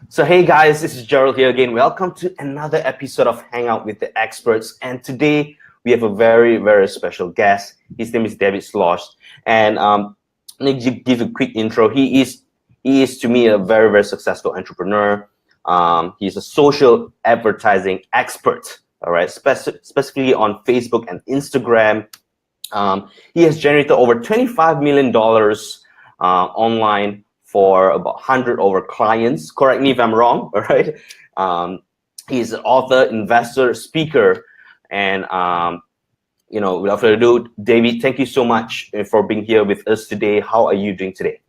So, hey guys, this is Gerald here again. Welcome to another episode of Hangout with the Experts. And today we have a very, very special guest. His name is David Schloss. And let me give a quick intro. He is to me a very, very successful entrepreneur. He's a social advertising expert. All right, specifically on Facebook and Instagram. He has generated over $25 million online for about 100 over clients. Correct me if I'm wrong, all right? He's an author, investor, speaker, and without further ado, David, thank you so much for being here with us today. How are you doing today?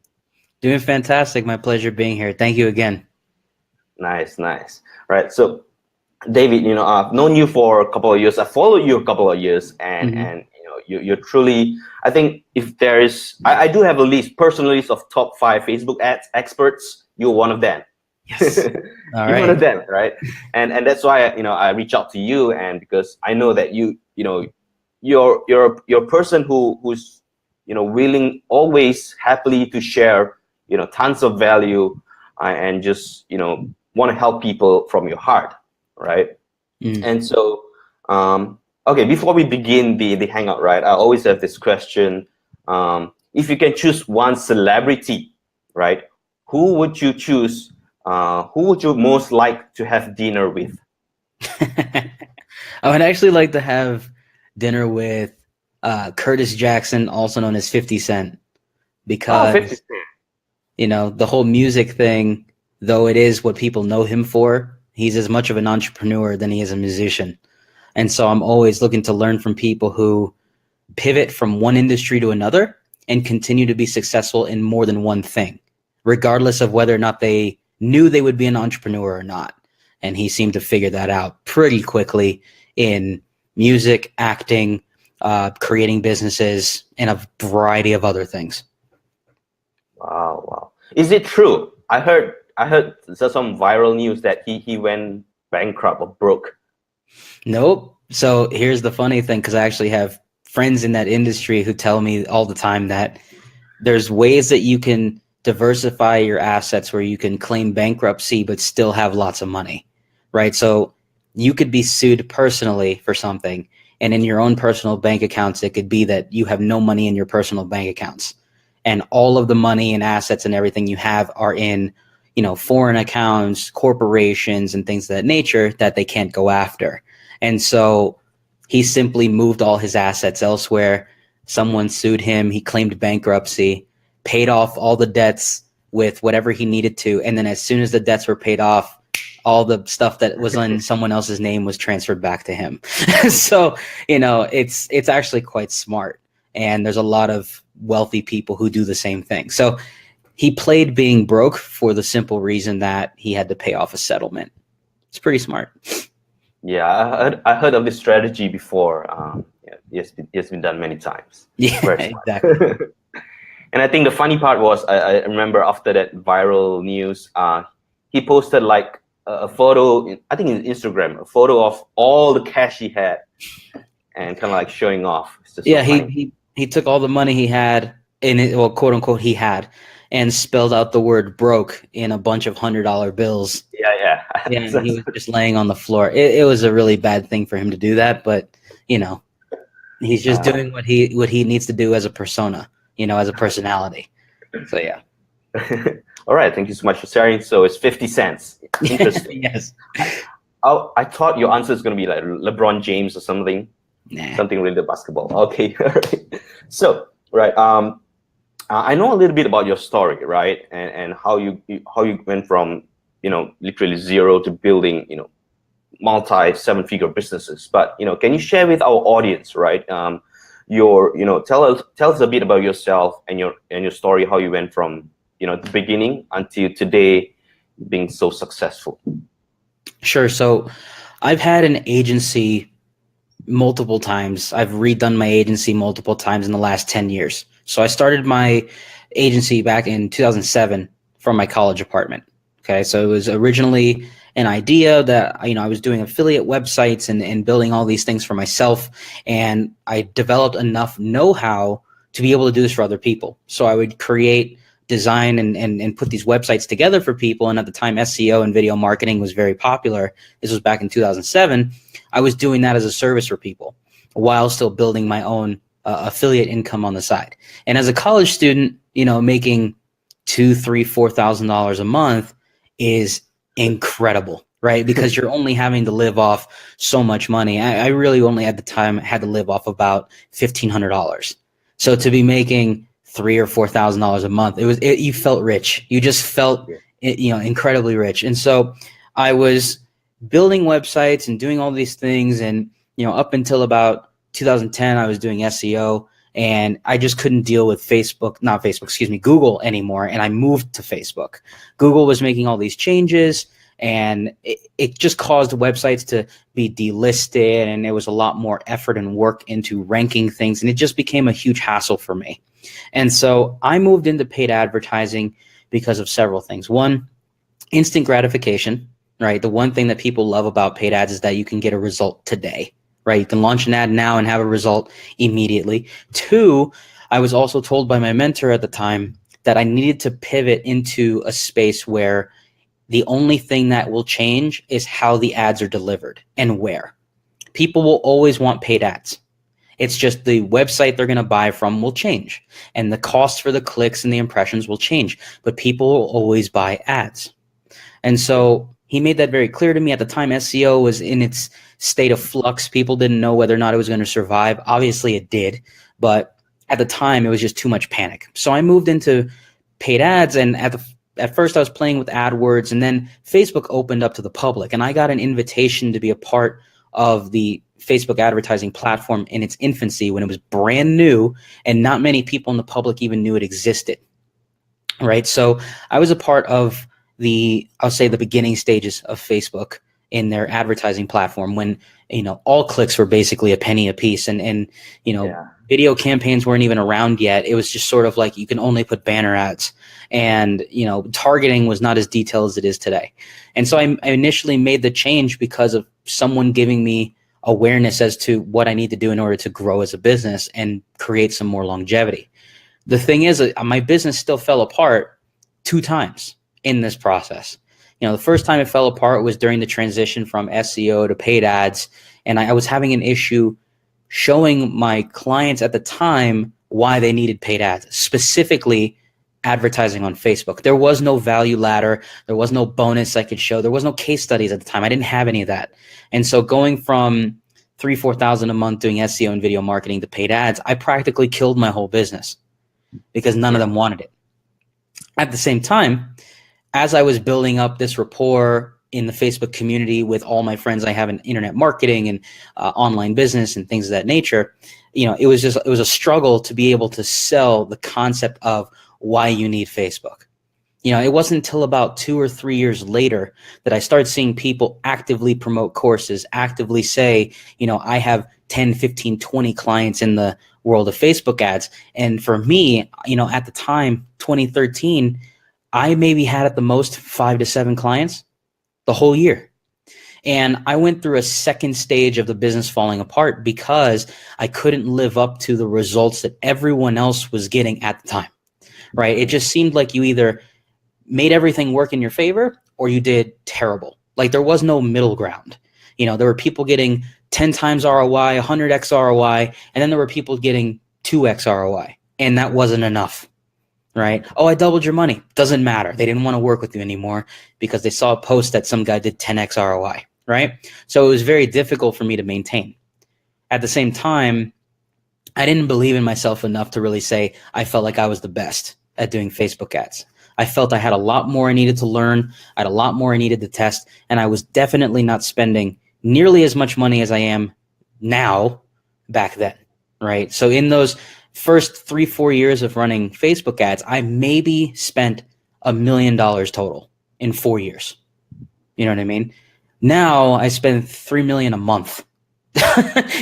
Doing fantastic. My pleasure being here. Thank you again. Nice. Right. So, David, I've known you for a couple of years. I followed you a couple of years, and you're truly. I think if there is, I do have a list, personal list of top 5 Facebook ads experts. You're one of them. Yes. All You're right. one of them, right? And that's why I reach out to you, and because I know that you're a person who's willing, always happily to share tons of value, and just want to help people from your heart, right? And so okay, before we begin the hangout, right, I always have this question. If you can choose one celebrity, right, who would you choose? Who would you most like to have dinner with? I would actually like to have dinner with Curtis Jackson, also known as 50 Cent, because 50 Cent. the whole music thing, though it is what people know him for, he's as much of an entrepreneur than he is a musician. And so I'm always looking to learn from people who pivot from one industry to another and continue to be successful in more than one thing, regardless of whether or not they knew they would be an entrepreneur or not. And he seemed to figure that out pretty quickly in music, acting, creating businesses, and a variety of other things. Wow. Is it true? I heard there's some viral news that he went bankrupt or broke. Nope. So here's the funny thing, because I actually have friends in that industry who tell me all the time that there's ways that you can diversify your assets where you can claim bankruptcy but still have lots of money, right? So you could be sued personally for something, and in your own personal bank accounts, it could be that you have no money in your personal bank accounts, and all of the money and assets and everything you have are in foreign accounts, corporations, and things of that nature that they can't go after. And so he simply moved all his assets elsewhere. Someone sued him. He claimed bankruptcy, paid off all the debts with whatever he needed to. And then as soon as the debts were paid off, all the stuff that was in someone else's name was transferred back to him. So, it's actually quite smart. And there's a lot of wealthy people who do the same thing. So he played being broke for the simple reason that he had to pay off a settlement. It's pretty smart. Yeah, I heard of this strategy before. It's been done many times. Yeah, exactly. And I think the funny part was, I remember after that viral news, he posted like a photo, I think in Instagram, a photo of all the cash he had, and kind of like showing off. It's just Yeah, so funny. he took all the money he had in it, well, quote unquote, he had, and spelled out the word broke in a bunch of $100 bills. Yeah. And he was just laying on the floor. It was a really bad thing for him to do that, but he's just doing what he needs to do as a persona, as a personality. So yeah. All right, thank you so much for sharing. So it's 50 cents. Interesting. Yes. I thought your answer is going to be like LeBron James or something. Nah. Something related to basketball. Okay. All right. So, right. I know a little bit about your story, right? And how you went from literally zero to building multi 7-figure businesses. But can you share with our audience, right? Tell us a bit about yourself and your story, how you went from the beginning until today being so successful. Sure. So I've had an agency multiple times. I've redone my agency multiple times in the last 10 years. So I started my agency back in 2007 from my college apartment. Okay. So it was originally an idea that, I was doing affiliate websites and building all these things for myself. And I developed enough know-how to be able to do this for other people. So I would create design and put these websites together for people. And at the time, SEO and video marketing was very popular. This was back in 2007. I was doing that as a service for people while still building my own affiliate income on the side. And as a college student, making $2,000, $3,000, $4,000 a month is incredible, right? Because you're only having to live off so much money. I really only at the time had to live off about $1,500. So to be making $3,000 or $4,000 a month, you felt rich. You just felt incredibly rich. And so I was building websites and doing all these things, and up until about 2010, I was doing SEO, and I just couldn't deal with Google anymore. And I moved to Facebook. Google was making all these changes, and it just caused websites to be delisted, and it was a lot more effort and work into ranking things, and it just became a huge hassle for me. And so I moved into paid advertising because of several things. One, instant gratification, right? The one thing that people love about paid ads is that you can get a result today, right? You can launch an ad now and have a result immediately. Two, I was also told by my mentor at the time that I needed to pivot into a space where the only thing that will change is how the ads are delivered and where. People will always want paid ads. It's just the website they're going to buy from will change, and the cost for the clicks and the impressions will change, but people will always buy ads. And so he made that very clear to me. At the time, SEO was in its state of flux. People didn't know whether or not it was going to survive. Obviously it did, but at the time it was just too much panic. So I moved into paid ads, and at first I was playing with AdWords, and then Facebook opened up to the public, and I got an invitation to be a part of the Facebook advertising platform in its infancy when it was brand new and not many people in the public even knew it existed, right? So I was a part of I'll say the beginning stages of Facebook in their advertising platform when, all clicks were basically a penny a piece, and video campaigns weren't even around yet. It was just sort of like you can only put banner ads, and, targeting was not as detailed as it is today. And so I initially made the change because of someone giving me awareness as to what I need to do in order to grow as a business and create some more longevity. The thing is, my business still fell apart 2 times in this process. The first time it fell apart was during the transition from SEO to paid ads, and I was having an issue showing my clients at the time why they needed paid ads, specifically advertising on Facebook. There was no value ladder. There was no bonus I could show. There was no case studies at the time. I didn't have any of that. And so going from $3,000, $4,000 a month doing SEO and video marketing to paid ads, I practically killed my whole business because none of them wanted it. At the same time, as I was building up this rapport in the Facebook community with all my friends I have in internet marketing and online business and things of that nature, it was a struggle to be able to sell the concept of why you need Facebook. It wasn't until about 2 or 3 years later that I started seeing people actively promote courses, actively say, I have 10, 15, 20 clients in the world of Facebook ads. And for me, at the time, 2013, I maybe had at the most 5 to 7 clients the whole year. And I went through a second stage of the business falling apart because I couldn't live up to the results that everyone else was getting at the time, right? It just seemed like you either made everything work in your favor or you did terrible. Like there was no middle ground. There were people getting 10 times ROI, 100x ROI, and then there were people getting 2x ROI, and that wasn't enough. Right? Oh, I doubled your money. Doesn't matter. They didn't want to work with you anymore because they saw a post that some guy did 10x ROI, right? So it was very difficult for me to maintain. At the same time, I didn't believe in myself enough to really say I felt like I was the best at doing Facebook ads. I felt I had a lot more I needed to learn. I had a lot more I needed to test, and I was definitely not spending nearly as much money as I am now back then, right? So in those first 3-4 years of running Facebook ads, I maybe spent $1 million total in 4 years. You know what I mean? Now I spend $3 million a month.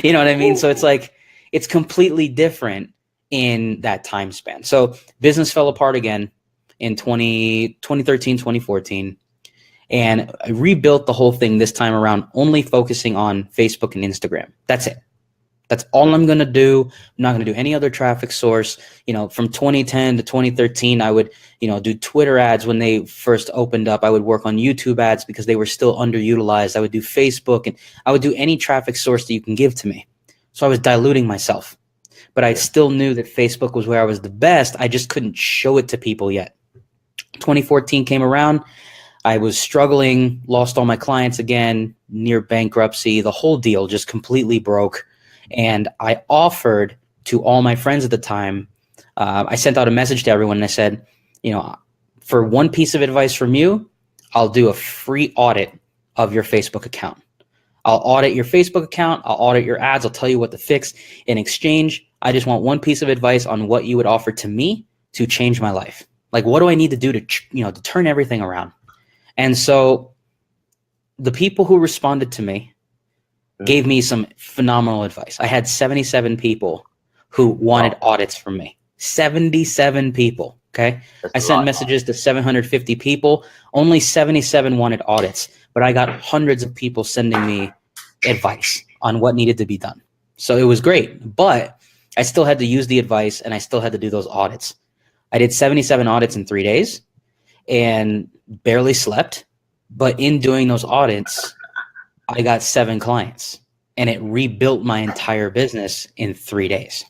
You know what I mean? So it's like, it's completely different in that time span. So business fell apart again in 2013, 2014. And I rebuilt the whole thing this time around, only focusing on Facebook and Instagram. That's it. That's all I'm going to do. I'm not going to do any other traffic source. From 2010 to 2013, I would, do Twitter ads when they first opened up. I would work on YouTube ads because they were still underutilized. I would do Facebook, and I would do any traffic source that you can give to me. So I was diluting myself, but I still knew that Facebook was where I was the best. I just couldn't show it to people yet. 2014 came around. I was struggling, lost all my clients again, near bankruptcy, the whole deal just completely broke. And I offered to all my friends at the time, I sent out a message to everyone and I said, for one piece of advice from you, I'll do a free audit of your Facebook account. I'll audit your Facebook account. I'll audit your ads. I'll tell you what to fix. In exchange, I just want one piece of advice on what you would offer to me to change my life. Like, what do I need to do to turn everything around? And so the people who responded to me gave me some phenomenal advice. I had 77 people who wanted audits from me. 77 people. Okay. I sent messages to 750 people. Only 77 wanted audits, but I got hundreds of people sending me advice on what needed to be done. So it was great, but I still had to use the advice and I still had to do those audits. I did 77 audits in 3 days and barely slept. But in doing those audits, I got 7 clients and it rebuilt my entire business in 3 days.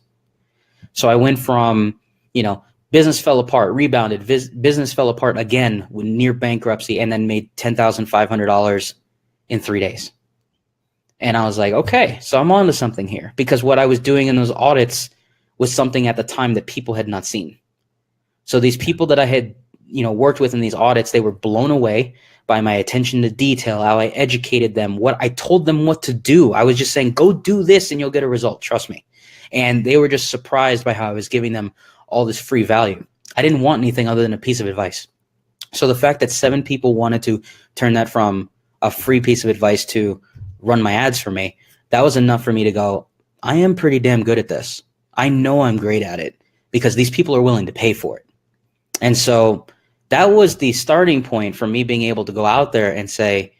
So I went from, business fell apart, rebounded, business fell apart again near bankruptcy, and then made $10,500 in 3 days. And I was like, okay, so I'm on to something here, because what I was doing in those audits was something at the time that people had not seen. So these people that I had, worked with in these audits, they were blown away by my attention to detail, how I educated them, what I told them what to do. I was just saying, go do this and you'll get a result. Trust me. And they were just surprised by how I was giving them all this free value. I didn't want anything other than a piece of advice. So the fact that 7 people wanted to turn that from a free piece of advice to run my ads for me, that was enough for me to go, I am pretty damn good at this. I know I'm great at it because these people are willing to pay for it. And so that was the starting point for me being able to go out there and say,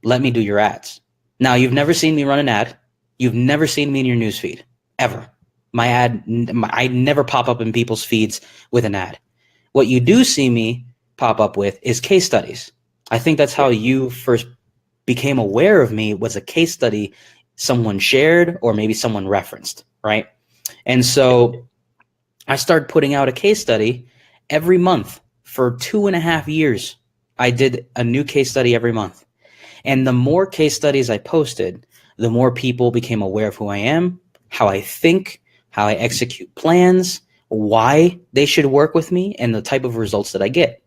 let me do your ads. Now, you've never seen me run an ad. You've never seen me in your newsfeed, ever. I never pop up in people's feeds with an ad. What you do see me pop up with is case studies. I think that's how you first became aware of me, was a case study someone shared or maybe someone referenced, right? And so I started putting out a case study every month. For 2.5 years, I did a new case study every month. And the more case studies I posted, the more people became aware of who I am, how I think, how I execute plans, why they should work with me, and the type of results that I get.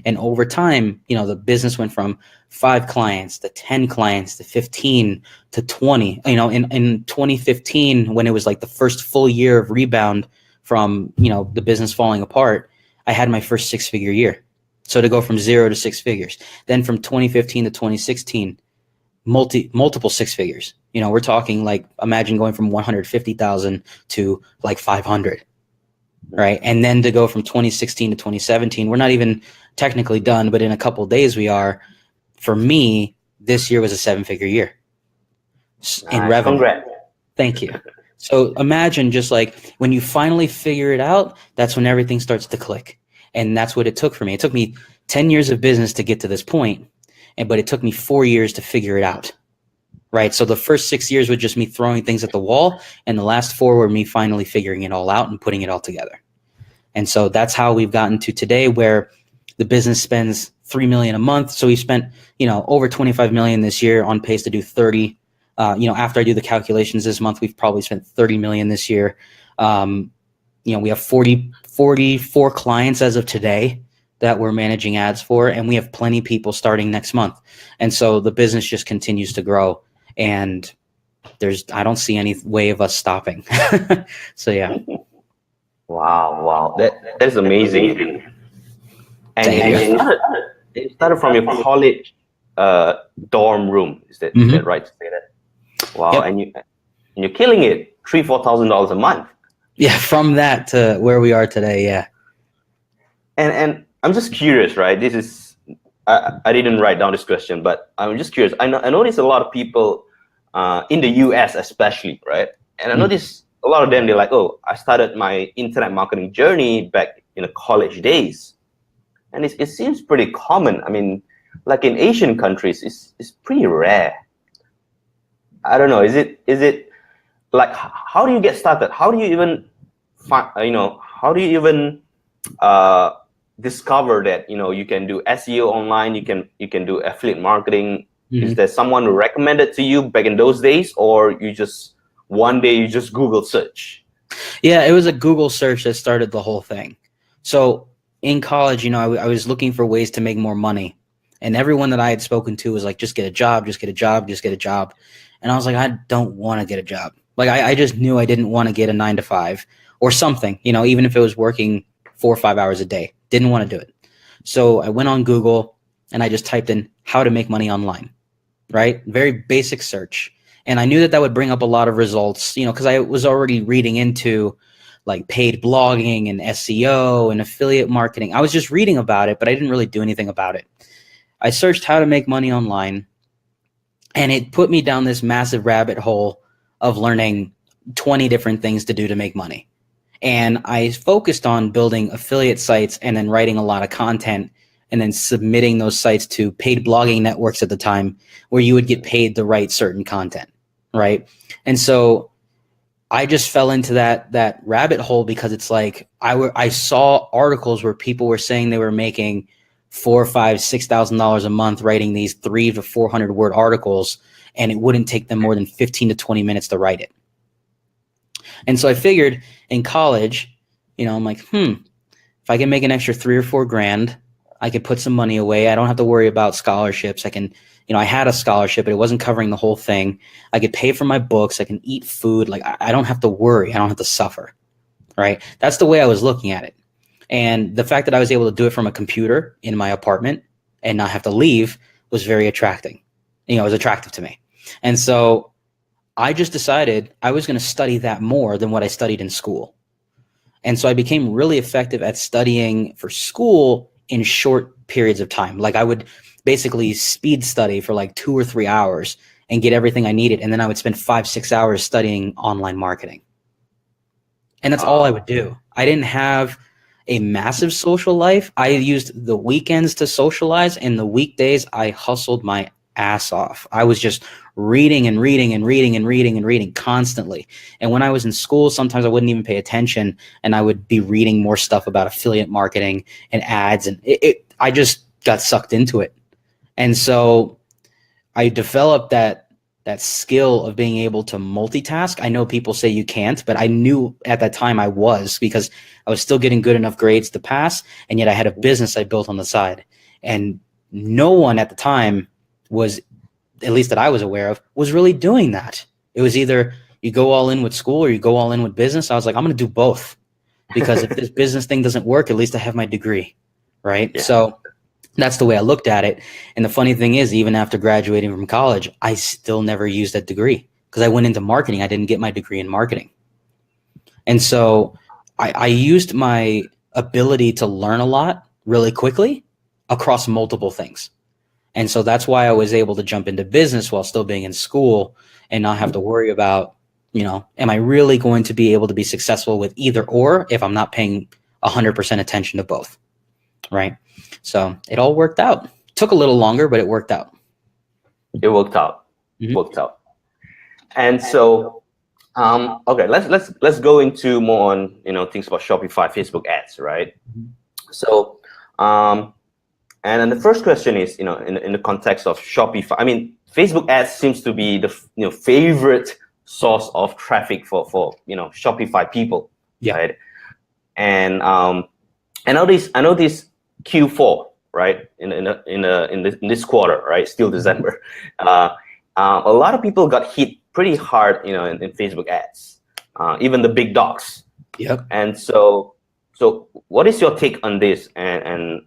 And over time, the business went from 5 clients to 10 clients to 15 to 20. In 2015, when it was like the first full year of rebound from, the business falling apart, I had my first 6-figure year. So to go from 0 to 6 figures, then from 2015 to 2016, multiple 6 figures. We're talking like, imagine going from 150,000 to like 500, right? And then to go from 2016 to 2017, we're not even technically done, but in a couple of days we are. For me, this year was a 7-figure year in revenue. Congrats. Thank you. So imagine just like when you finally figure it out, that's when everything starts to click. And that's what it took for me. It took me 10 years of business to get to this point, but it took me 4 years to figure it out, right? So the first 6 years were just me throwing things at the wall, and the last 4 were me finally figuring it all out and putting it all together. And so that's how we've gotten to today, where the business spends $3 million a month. So we spent, over $25 million this year, on pace to do 30. After I do the calculations this month, we've probably spent 30 million this year. We have 44 clients as of today that we're managing ads for, and we have plenty of people starting next month. And so the business just continues to grow, and I don't see any way of us stopping. So yeah. Wow. That is amazing. And you started from your college dorm room. Is that right to say that? Wow. Yep. And you're killing it. $3,000-$4,000 a month. Yeah, from that to where we are today. Yeah. And I'm just curious, right? This is I didn't write down this question, but I'm just curious. I notice a lot of people in the US especially, right? And I noticed a lot of them, they're like, oh, I started my internet marketing journey back in the college days. And it seems pretty common. I mean, like in Asian countries, it's pretty rare. I don't know. Is it like, how do you get started? How do you even find, how do you even uh, discover that, you can do SEO online, you can do affiliate marketing? Is there someone who recommended to you back in those days, or you just one day you just Google search? Yeah, it was a Google search that started the whole thing. So in college, I was looking for ways to make more money. And everyone that I had spoken to was like, just get a job, just get a job, just get a job. And I was like, I don't want to get a job. Like, I just knew I didn't want to get a 9 to 5 or something, even if it was working 4 or 5 hours a day. Didn't want to do it. So I went on Google and I just typed in how to make money online, right? Very basic search. And I knew that would bring up a lot of results, because I was already reading into like paid blogging and SEO and affiliate marketing. I was just reading about it, but I didn't really do anything about it. I searched how to make money online, and it put me down this massive rabbit hole of learning 20 different things to do to make money. And I focused on building affiliate sites and then writing a lot of content and then submitting those sites to paid blogging networks at the time, where you would get paid to write certain content, right? And so I just fell into that rabbit hole, because it's like I saw articles where people were saying they were making $4,000, $5,000, $6,000 a month writing these 300 to 400 word articles, and it wouldn't take them more than 15 to 20 minutes to write it. And so I figured in college, I'm like, if I can make an extra $3,000 or $4,000, I could put some money away. I don't have to worry about scholarships. I can, I had a scholarship, but it wasn't covering the whole thing. I could pay for my books. I can eat food. Like, I don't have to worry. I don't have to suffer, right? That's the way I was looking at it. And the fact that I was able to do it from a computer in my apartment and not have to leave was very attracting. It was attractive to me. And so I just decided I was going to study that more than what I studied in school. And so I became really effective at studying for school in short periods of time. Like, I would basically speed study for like 2 or 3 hours and get everything I needed. And then I would spend 5, 6 hours studying online marketing. And that's all I would do. I didn't have a massive social life. I used the weekends to socialize, and the weekdays I hustled my ass off. I was just reading and reading and reading and reading and reading constantly. And when I was in school, sometimes I wouldn't even pay attention, and I would be reading more stuff about affiliate marketing and ads, and I just got sucked into it. And so I developed that skill of being able to multitask. I know people say you can't, but I knew at that time I was, because I was still getting good enough grades to pass, and yet I had a business I built on the side. And no one at the time was, at least that I was aware of, was really doing that. It was either you go all in with school or you go all in with business. I was like, I'm going to do both, because if this business thing doesn't work, at least I have my degree, right? Yeah. So that's the way I looked at it. And the funny thing is, even after graduating from college, I still never used that degree, because I went into marketing. I didn't get my degree in marketing. And so I used my ability to learn a lot really quickly across multiple things. And so that's why I was able to jump into business while still being in school and not have to worry about, am I really going to be able to be successful with either or if I'm not paying 100% attention to both, right? So it all worked out. Took a little longer, but it worked out. It worked out. Mm-hmm. Worked out. And so, okay, let's go into more on things about Shopify, Facebook ads, right? Mm-hmm. So, and then the first question is, in the context of Shopify, I mean, Facebook ads seems to be the favorite source of traffic for Shopify people, yeah. Right? And I know this Q4, right? In this quarter, right? Still December. A lot of people got hit pretty hard, in Facebook ads, even the big dogs. Yep. And so what is your take on this? And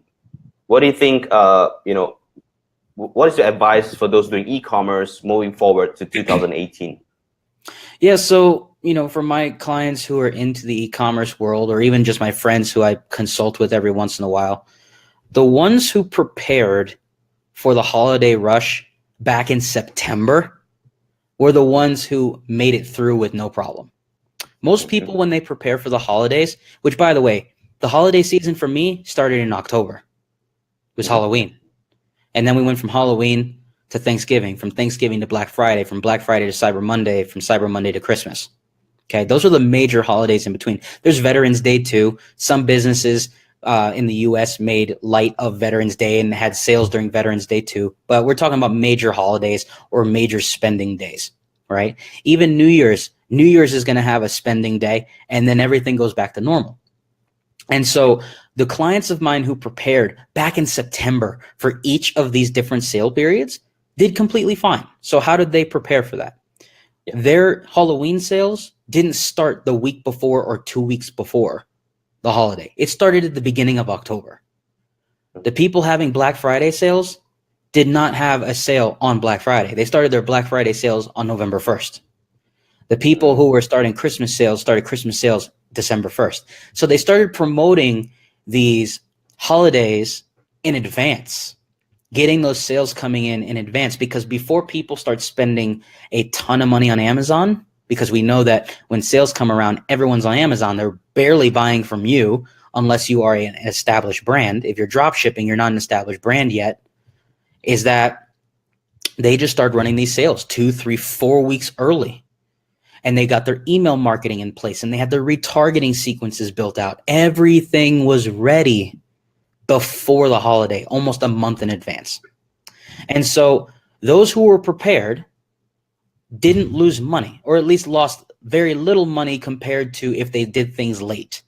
what do you think? What is your advice for those doing e-commerce moving forward to 2018? Yeah. So, for my clients who are into the e-commerce world, or even just my friends who I consult with every once in a while, the ones who prepared for the holiday rush back in September were the ones who made it through with no problem. Most people, when they prepare for the holidays, which, by the way, the holiday season for me started in October. It was Halloween. And then we went from Halloween to Thanksgiving, from Thanksgiving to Black Friday, from Black Friday to Cyber Monday, from Cyber Monday to Christmas. Okay, those are the major holidays in between. There's Veterans Day too. Some businesses in the U.S. made light of Veterans Day and had sales during Veterans Day too. But we're talking about major holidays or major spending days, right? Even New Year's is going to have a spending day, and then everything goes back to normal. And so the clients of mine who prepared back in September for each of these different sale periods did completely fine. So how did they prepare for that? Yeah. Their Halloween sales didn't start the week before or 2 weeks before the holiday. It started at the beginning of October. The people having Black Friday sales did not have a sale on Black Friday. They started their Black Friday sales on November 1st. The people who were starting Christmas sales started Christmas sales December 1st. So they started promoting these holidays in advance, getting those sales coming in advance, because before people start spending a ton of money on Amazon, because we know that when sales come around, everyone's on Amazon. They're barely buying from you unless you are an established brand. If you're drop shipping, you're not an established brand yet, is that they just start running these sales 2, 3, 4 weeks early. And they got their email marketing in place, and they had their retargeting sequences built out. Everything was ready before the holiday, almost a month in advance. And so those who were prepared didn't lose money, or at least lost very little money compared to if they did things late,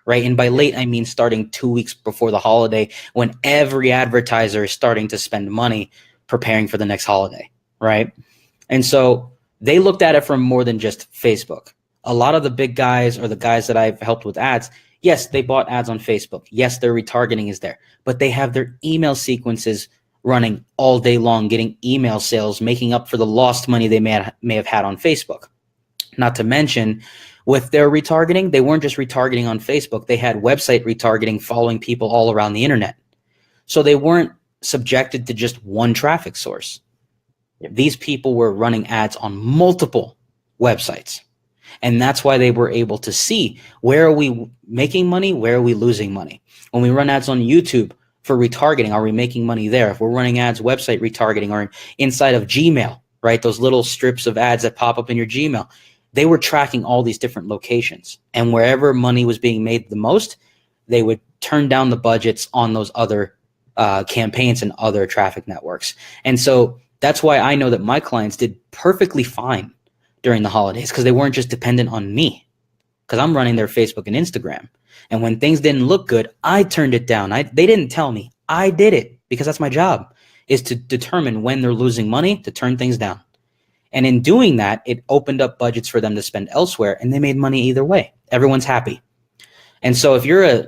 right? And by late, I mean starting 2 weeks before the holiday, when every advertiser is starting to spend money preparing for the next holiday, right? And so they looked at it from more than just Facebook. A lot of the big guys, or the guys that I've helped with ads, yes, they bought ads on Facebook. Yes, their retargeting is there, but they have their email sequences running all day long, getting email sales, making up for the lost money they may have had on Facebook. Not to mention, with their retargeting, they weren't just retargeting on Facebook. They had website retargeting, following people all around the internet. So they weren't subjected to just one traffic source. These people were running ads on multiple websites. And that's why they were able to see, where are we making money? Where are we losing money? When we run ads on YouTube for retargeting, are we making money there? If we're running ads, website retargeting, or inside of Gmail, right? Those little strips of ads that pop up in your Gmail, they were tracking all these different locations. And wherever money was being made the most, they would turn down the budgets on those other campaigns and other traffic networks. And so that's why I know that my clients did perfectly fine during the holidays, because they weren't just dependent on me, because I'm running their Facebook and Instagram. And when things didn't look good, I turned it down. They didn't tell me. I did it, because that's my job, is to determine when they're losing money, to turn things down. And in doing that, it opened up budgets for them to spend elsewhere, and they made money either way. Everyone's happy. And so if you're a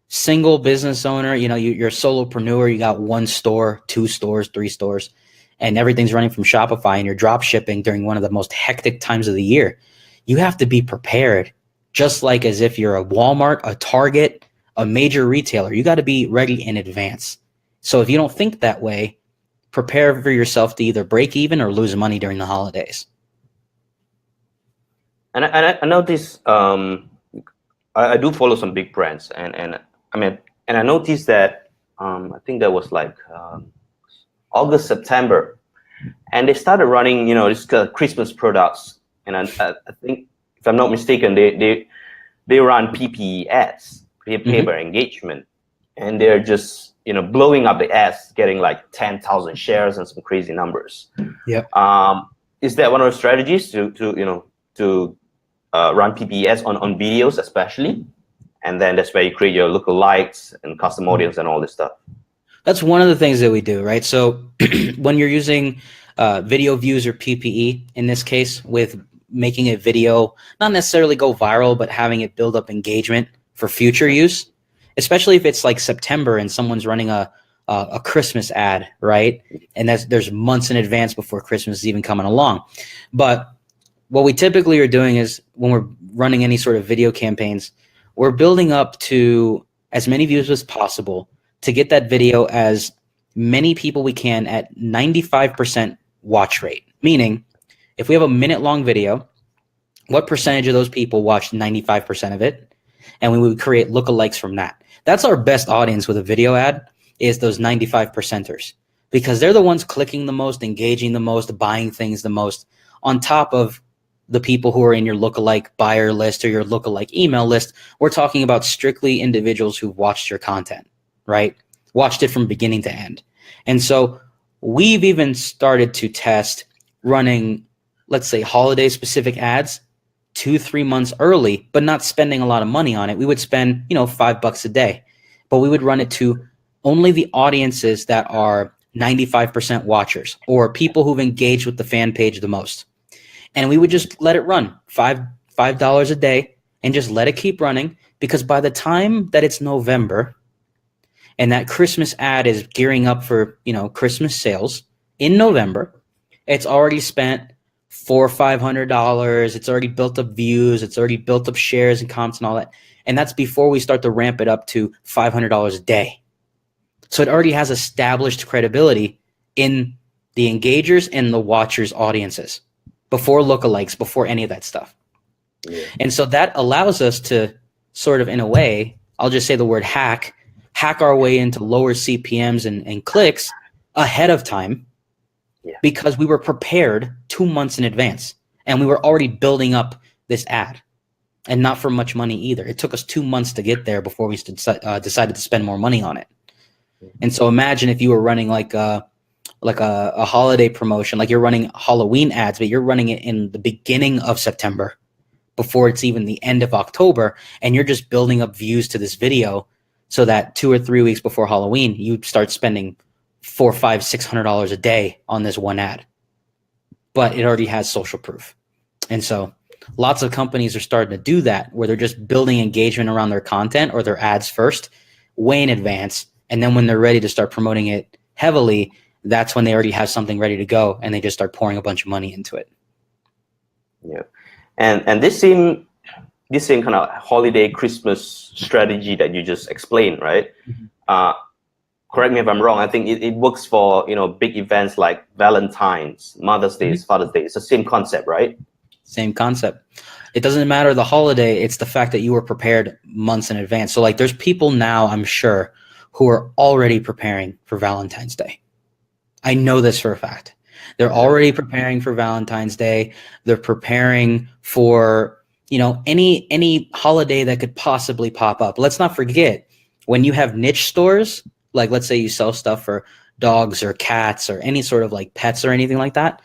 single business owner, you're a solopreneur, you got 1 store, 2 stores, 3 stores, and everything's running from Shopify, and you're drop shipping during one of the most hectic times of the year, you have to be prepared, just like as if you're a Walmart, a Target, a major retailer. You got to be ready in advance. So if you don't think that way, prepare for yourself to either break even or lose money during the holidays. And I notice, I do follow some big brands, and I noticed that I think that was like August, September, and they started running, this Christmas products. And I think, if I'm not mistaken, they run PPE ads, paper engagement, and they're just blowing up the ads, getting like 10,000 shares and some crazy numbers. Yeah. Is that one of the strategies to run PPE ads on videos, especially? And then that's where you create your lookalikes and custom audience and all this stuff. That's one of the things that we do, right? So when you're using video views or PPE, in this case, with making a video not necessarily go viral, but having it build up engagement for future use, especially if it's like September and someone's running a Christmas ad, right? And there's months in advance before Christmas is even coming along. But what we typically are doing is, when we're running any sort of video campaigns, we're building up to as many views as possible to get that video as many people we can at 95% watch rate. Meaning, if we have a minute long video, what percentage of those people watched 95% of it? And we would create lookalikes from that. That's our best audience with a video ad, is those 95 percenters, because they're the ones clicking the most, engaging the most, buying things the most, on top of the people who are in your lookalike buyer list or your lookalike email list. We're talking about strictly individuals who've watched your content, right? Watched it from beginning to end. And so we've even started to test running, let's say, holiday specific ads 2-3 months early, but not spending a lot of money on it. We would spend, $5 a day, but we would run it to only the audiences that are 95% watchers or people who've engaged with the fan page the most. And we would just let it run $5 a day and just let it keep running, because by the time that it's November and that Christmas ad is gearing up for, Christmas sales in November, it's already spent $400 or $500. It's already built up views. It's already built up shares and comments and all that. And that's before we start to ramp it up to $500 a day. So it already has established credibility in the engagers and the watchers' audiences before lookalikes, before any of that stuff. Yeah. And so that allows us to sort of, in a way, I'll just say the word hack our way into lower CPMs and clicks ahead of time. Yeah. Because we were prepared 2 months in advance and we were already building up this ad, and not for much money either. It took us 2 months to get there before we decided to spend more money on it. And so imagine if you were running like a holiday promotion, like you're running Halloween ads, but you're running it in the beginning of September before it's even the end of October. And you're just building up views to this video so that 2 or 3 weeks before Halloween, you start spending $400, $500, $600 a day on this one ad, but it already has social proof. And so lots of companies are starting to do that, where they're just building engagement around their content or their ads first, way in advance. And then when they're ready to start promoting it heavily, that's when they already have something ready to go and they just start pouring a bunch of money into it. Yeah. And this same kind of holiday Christmas strategy that you just explained, right? Mm-hmm. Correct me if I'm wrong. I think it works for, big events like Valentine's, Mother's Day, Father's Day. It's the same concept, right? Same concept. It doesn't matter the holiday. It's the fact that you were prepared months in advance. So like there's people now, I'm sure, who are already preparing for Valentine's Day. I know this for a fact. They're already preparing for Valentine's Day. They're preparing for, any holiday that could possibly pop up. Let's not forget, when you have niche stores, like let's say you sell stuff for dogs or cats or any sort of like pets or anything like that,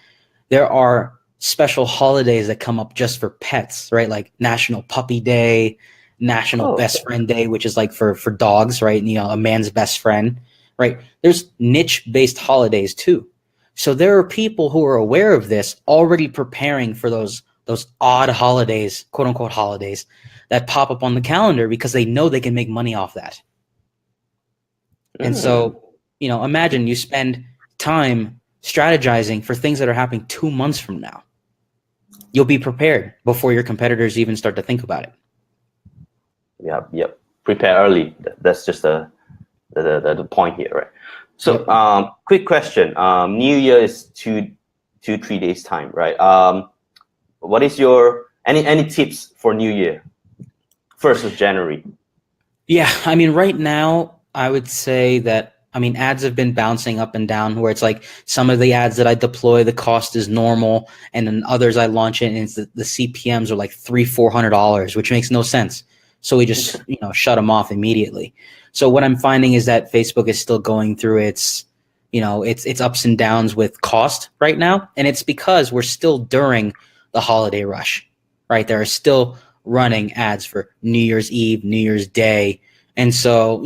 there are special holidays that come up just for pets, right? Like National Puppy Day, National Best Friend Day, which is like for dogs, right? A man's best friend, right? There's niche-based holidays too. So there are people who are aware of this, already preparing for those odd holidays, quote unquote holidays, that pop up on the calendar because they know they can make money off that. And so, imagine you spend time strategizing for things that are happening 2 months from now. You'll be prepared before your competitors even start to think about it. Yep. Prepare early. That's just the point here, right? So, quick question. New Year is 2-3 days time, right? What is your any tips for New Year? 1st of January. Yeah, right now I would say that ads have been bouncing up and down, where it's like some of the ads that I deploy, the cost is normal, and then others I launch it and it's the CPMs are like $300-$400, which makes no sense. So we just shut them off immediately. So what I'm finding is that Facebook is still going through its ups and downs with cost right now, and it's because we're still during the holiday rush, right? There are still running ads for New Year's Eve, New Year's Day, and so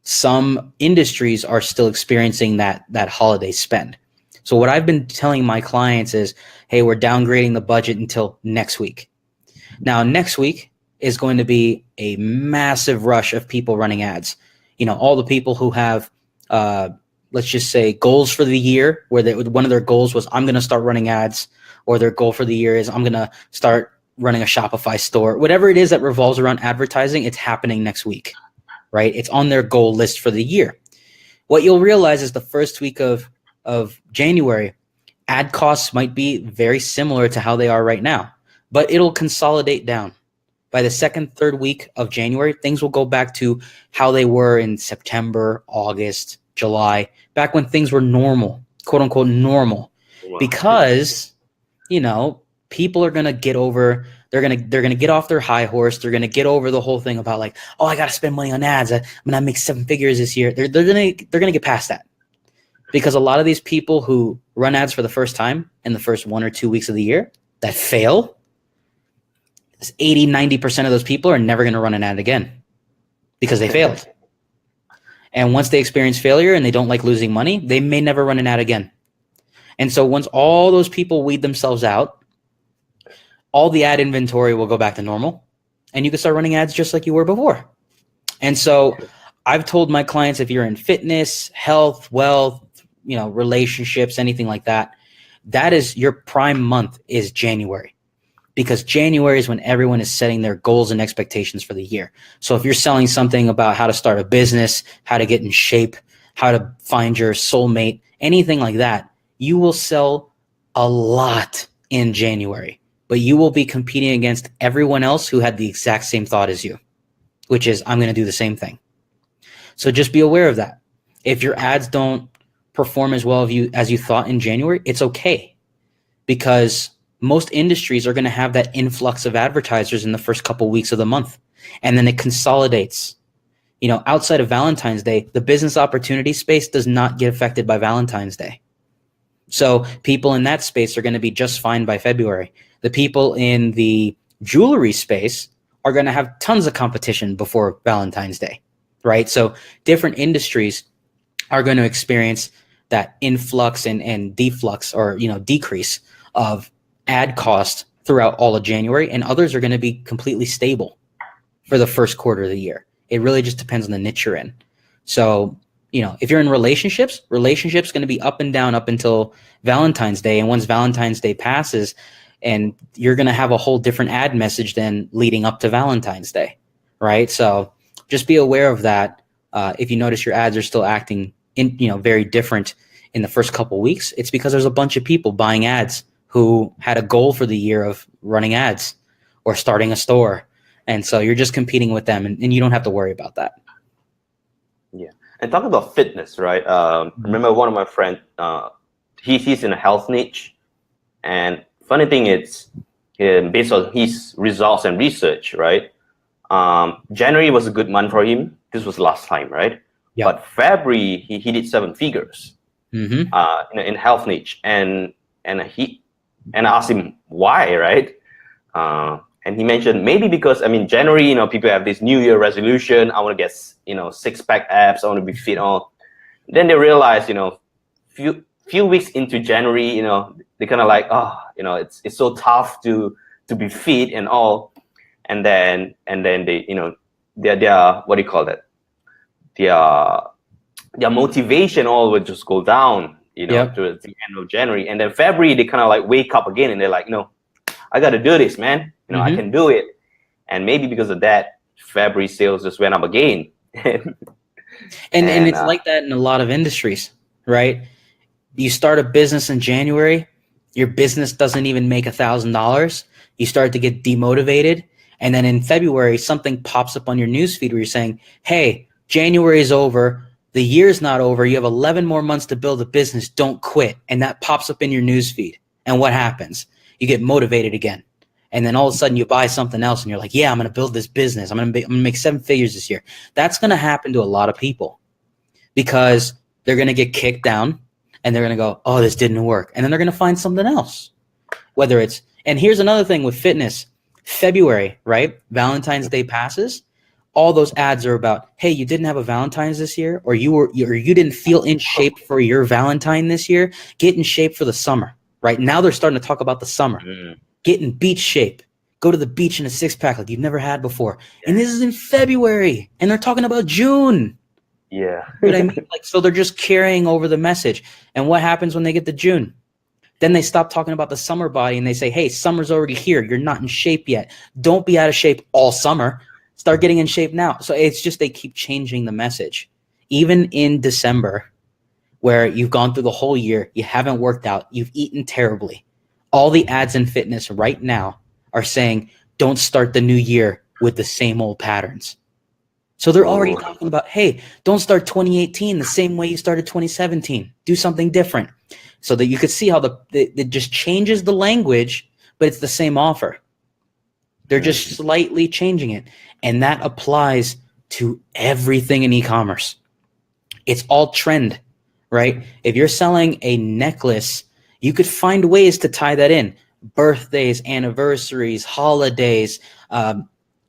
some industries are still experiencing that holiday spend. So what I've been telling my clients is, hey, we're downgrading the budget until next week. Now, next week is going to be a massive rush of people running ads. All the people who have, let's just say, goals for the year, where one of their goals was, I'm going to start running ads, or their goal for the year is, I'm going to start running a Shopify store. Whatever it is that revolves around advertising, it's happening next week. Right? It's on their goal list for the year. What you'll realize is the first week of January, ad costs might be very similar to how they are right now, but it'll consolidate down. By the second, third week of January, things will go back to how they were in September, August, July, back when things were normal, quote unquote normal. Wow. Because, people are gonna get over, they're gonna get off their high horse, they're gonna get over the whole thing about like, oh, I gotta spend money on ads. I'm gonna make 7 figures this year. They're gonna get past that. Because a lot of these people who run ads for the first time in the first 1 or 2 weeks of the year that fail, 80-90% of those people are never going to run an ad again because they failed. And once they experience failure and they don't like losing money, they may never run an ad again. And so once all those people weed themselves out, all the ad inventory will go back to normal and you can start running ads just like you were before. And so I've told my clients, if you're in fitness, health, wealth, relationships, anything like that, that is your prime month is January. Because January is when everyone is setting their goals and expectations for the year. So if you're selling something about how to start a business, how to get in shape, how to find your soulmate, anything like that, you will sell a lot in January. But you will be competing against everyone else who had the exact same thought as you, which is, I'm going to do the same thing. So just be aware of that. If your ads don't perform as well as you thought in January, it's okay. Because most industries are going to have that influx of advertisers in the first couple weeks of the month. And then it consolidates. Outside of Valentine's Day, the business opportunity space does not get affected by Valentine's Day. So people in that space are going to be just fine by February. The people in the jewelry space are going to have tons of competition before Valentine's Day, right? So different industries are going to experience that influx and deflux or, decrease of ad cost throughout all of January, and others are going to be completely stable for the first quarter of the year. It really just depends on the niche you're in. So, if you're in relationships going to be up and down up until Valentine's Day. And once Valentine's Day passes, and you're going to have a whole different ad message than leading up to Valentine's Day, right? So just be aware of that. If you notice your ads are still acting very different in the first couple weeks, it's because there's a bunch of people buying ads who had a goal for the year of running ads or starting a store. And so you're just competing with them and you don't have to worry about that. Yeah. And talking about fitness, right? Remember one of my friends, he's in a health niche. And funny thing is, based on his results and research, right? January was a good month for him. This was last time, right? Yep. But February, he did 7 figures in health niche. And I asked him why, right? And he mentioned maybe because, January, people have this New Year resolution. I want to get, 6-pack abs. I want to be fit on. Then they realize, few weeks into January, they're kind of like, it's so tough to be fit and all. And then they, their what do you call that? Their motivation all would just go down. Yep. To the end of January. And then February, they kind of like wake up again and they're like, no, I got to do this, man. I can do it. And maybe because of that, February sales just went up again. and it's like that in a lot of industries, right? You start a business in January, your business doesn't even make $1,000. You start to get demotivated. And then in February, something pops up on your newsfeed where you're saying, hey, January is over. The year's not over. You have 11 more months to build a business. Don't quit. And that pops up in your newsfeed. And what happens? You get motivated again. And then all of a sudden you buy something else and you're like, yeah, I'm going to build this business. I'm going to make 7 figures this year. That's going to happen to a lot of people because they're going to get kicked down and they're going to go, oh, this didn't work. And then they're going to find something else. And here's another thing with fitness. February, right? Valentine's Day passes. All those ads are about, hey, you didn't have a Valentine's this year, or you didn't feel in shape for your Valentine this year. Get in shape for the summer. Right now, they're starting to talk about the summer. Get in beach shape. Go to the beach in a 6-pack like you've never had before. And this is in February, and they're talking about June. Yeah. You know what I mean? So they're just carrying over the message. And what happens when they get to June? Then they stop talking about the summer body and they say, hey, summer's already here. You're not in shape yet. Don't be out of shape all summer. Start getting in shape now. So it's just they keep changing the message. Even in December, where you've gone through the whole year, you haven't worked out, you've eaten terribly. All the ads in fitness right now are saying, don't start the new year with the same old patterns. So they're already talking about, hey, don't start 2018 the same way you started 2017. Do something different. So that you could see how it just changes the language, but it's the same offer. They're just slightly changing it. And that applies to everything in e-commerce. It's all trend, right? If you're selling a necklace, you could find ways to tie that in. Birthdays, anniversaries, holidays,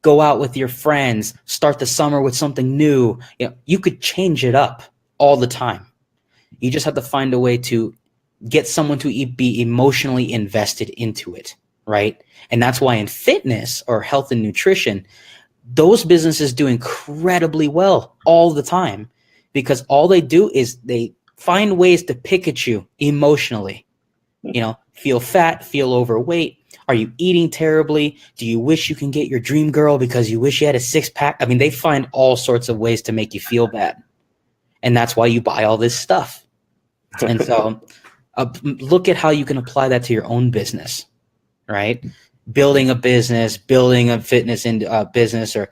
go out with your friends, start the summer with something new. You could change it up all the time. You just have to find a way to get someone to be emotionally invested into it, right? And that's why in fitness or health and nutrition, those businesses do incredibly well all the time, because all they do is they find ways to pick at you emotionally. Feel fat, feel overweight. Are you eating terribly? Do you wish you can get your dream girl because you wish you had a six-pack? I mean, they find all sorts of ways to make you feel bad. And that's why you buy all this stuff. And so look at how you can apply that to your own business, right? Building a business, building a fitness business, or,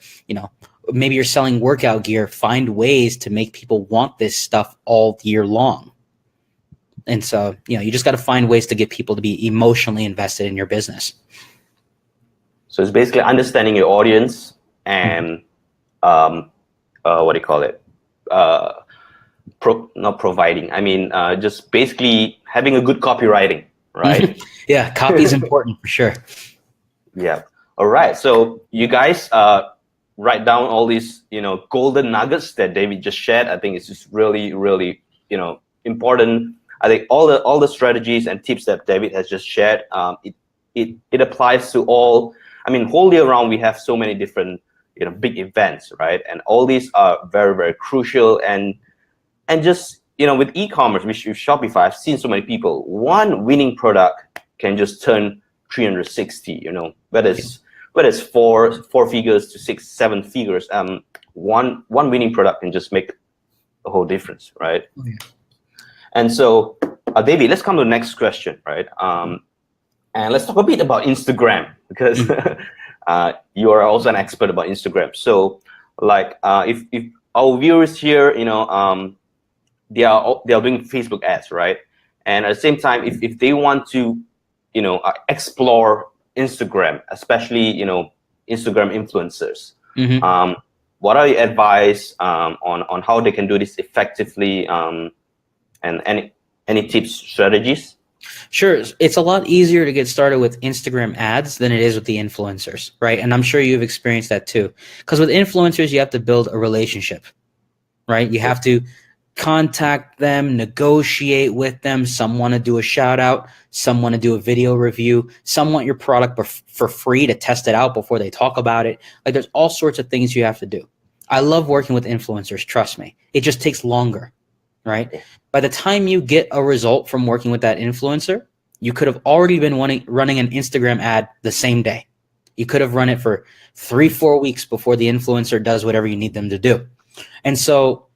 maybe you're selling workout gear. Find ways to make people want this stuff all year long. And so, you just got to find ways to get people to be emotionally invested in your business. So it's basically understanding your audience and what do you call it? Not providing. I mean, just basically having a good copywriting, right? Yeah, copy is important for sure. Yeah. All right. So you guys write down all these, golden nuggets that David just shared. I think it's just really, really, important. I think all the strategies and tips that David has just shared, it applies to all. I mean, whole year round we have so many different big events, right? And all these are very, very crucial. And just with e-commerce, with Shopify, I've seen so many people. One winning product can just turn 360. Whether it's four figures to 6-7 figures. One winning product can just make a whole difference, right? Oh, yeah. And so, David, let's come to the next question, right? And let's talk a bit about Instagram, because you are also an expert about Instagram. So, like, if our viewers here, they are doing Facebook ads, right? And at the same time, if they want to, explore Instagram, especially Instagram influencers, what are your advice on how they can do this effectively? And any tips, strategies? Sure. It's a lot easier to get started with Instagram ads than it is with the influencers, right? And I'm sure you've experienced that too. Because with influencers, you have to build a relationship, right? You have to contact them, negotiate with them. Some want to do a shout out. Some want to do a video review. Some want your product for free to test it out before they talk about it. Like, there's all sorts of things you have to do. I love working with influencers. Trust me. It just takes longer, right? By the time you get a result from working with that influencer, you could have already been running an Instagram ad the same day. You could have run it for 3-4 weeks before the influencer does whatever you need them to do. And so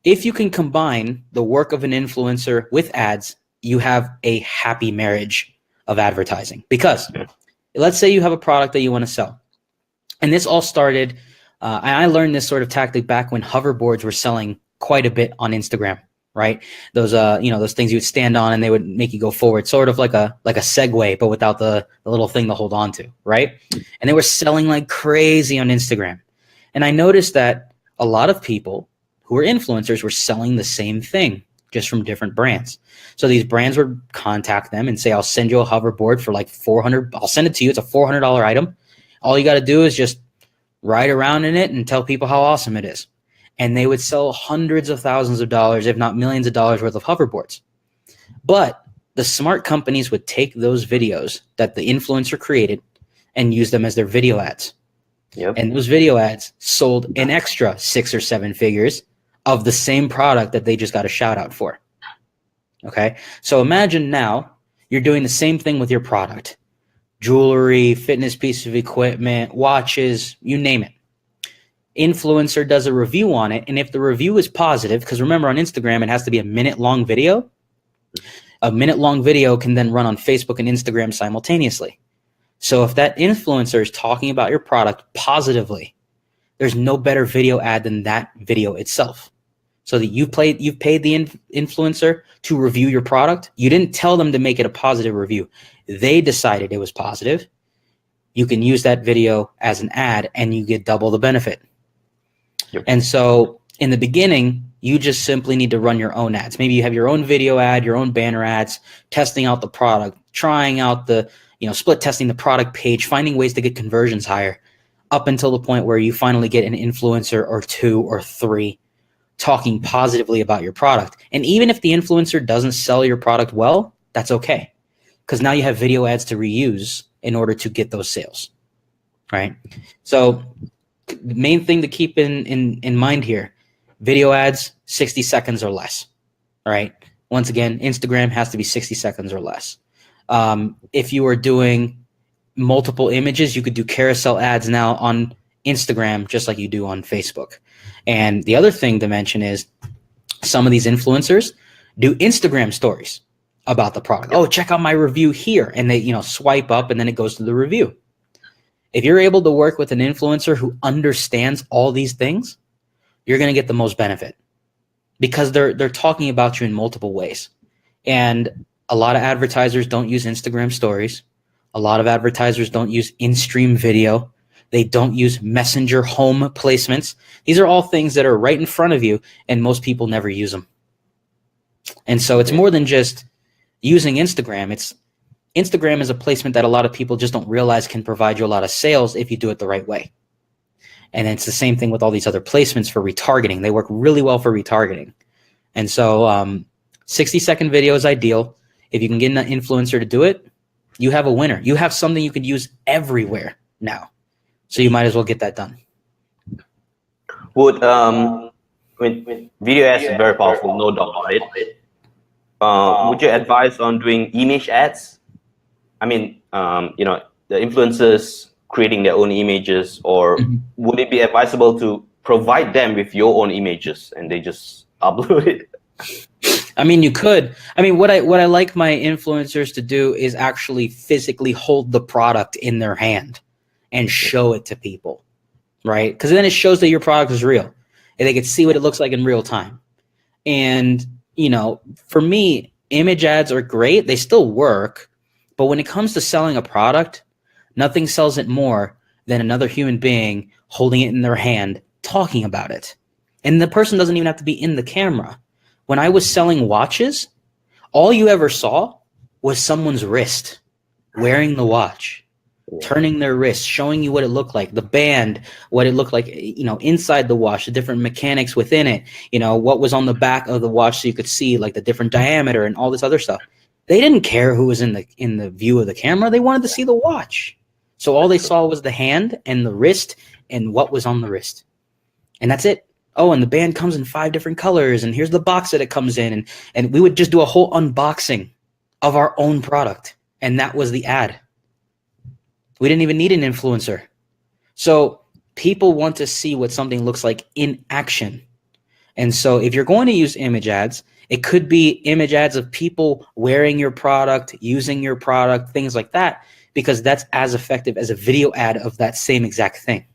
if you can combine the work of an influencer with ads, you have a happy marriage of advertising. Because let's say you have a product that you want to sell. And this all started, I learned this sort of tactic back when hoverboards were selling quite a bit on Instagram, right? Those those things you would stand on and they would make you go forward, sort of like a Segway, but without the little thing to hold on to, right? And they were selling like crazy on Instagram. And I noticed that a lot of people who were influencers were selling the same thing, just from different brands. So these brands would contact them and say, I'll send you a hoverboard for like $400. I'll send it to you. It's a $400 item. All you got to do is just ride around in it and tell people how awesome it is. And they would sell hundreds of thousands of dollars, if not millions of dollars worth of hoverboards. But the smart companies would take those videos that the influencer created and use them as their video ads. Yep. And those video ads sold an extra 6 or 7 figures of the same product that they just got a shout out for. Okay. So imagine now you're doing the same thing with your product: jewelry, fitness piece of equipment, watches, you name it. influencer does a review on it, and if the review is positive, because remember on Instagram it has to be a minute-long video. A minute-long video can then run on Facebook and Instagram simultaneously. So if that influencer is talking about your product positively, there's no better video ad than that video itself. So that you've paid the influencer to review your product. You didn't tell them to make it a positive review. They decided it was positive. You can use that video as an ad and you get double the benefit. Yep. And so in the beginning, you just simply need to run your own ads. Maybe you have your own video ad, your own banner ads, testing out the product, trying out the, split testing the product page, finding ways to get conversions higher, up until the point where you finally get an influencer or 2 or 3 talking positively about your product. And even if the influencer doesn't sell your product well, that's okay. Because now you have video ads to reuse in order to get those sales, right? So the main thing to keep in mind here, video ads, 60 seconds or less, all right? Once again, Instagram has to be 60 seconds or less. If you are doing multiple images, you could do carousel ads now on Instagram just like you do on Facebook. And the other thing to mention is some of these influencers do Instagram stories about the product. Oh, check out my review here. And they, swipe up and then it goes to the review. If you're able to work with an influencer who understands all these things, you're going to get the most benefit because they're talking about you in multiple ways. And a lot of advertisers don't use Instagram stories. A lot of advertisers don't use in-stream video. They don't use messenger home placements. These are all things that are right in front of you, and most people never use them. And so it's more than just using Instagram. Instagram is a placement that a lot of people just don't realize can provide you a lot of sales if you do it the right way. And it's the same thing with all these other placements for retargeting. They work really well for retargeting. And so 60-second video is ideal. If you can get an influencer to do it, you have a winner. You have something you could use everywhere now. So you might as well get that done. Would video ads is very powerful, no doubt about it. Would you advise on doing image ads? I mean, the influencers creating their own images, or would it be advisable to provide them with your own images and they just upload it? I mean, you could. I mean, what I like my influencers to do is actually physically hold the product in their hand and show it to people, right? Because then it shows that your product is real and they can see what it looks like in real time. And, for me, image ads are great. They still work. But when it comes to selling a product, nothing sells it more than another human being holding it in their hand, talking about it. And the person doesn't even have to be in the camera. When I was selling watches, all you ever saw was someone's wrist wearing the watch, turning their wrist, showing you what it looked like, the band, what it looked like, inside the watch, the different mechanics within it, what was on the back of the watch so you could see like the different diameter and all this other stuff. They didn't care who was in the view of the camera. They wanted to see the watch. So all they saw was the hand and the wrist and what was on the wrist. And that's it. Oh, and the band comes in 5 different colors, and here's the box that it comes in. And we would just do a whole unboxing of our own product. And that was the ad. We didn't even need an influencer. So people want to see what something looks like in action. And so if you're going to use image ads, it could be image ads of people wearing your product, using your product, things like that, because that's as effective as a video ad of that same exact thing.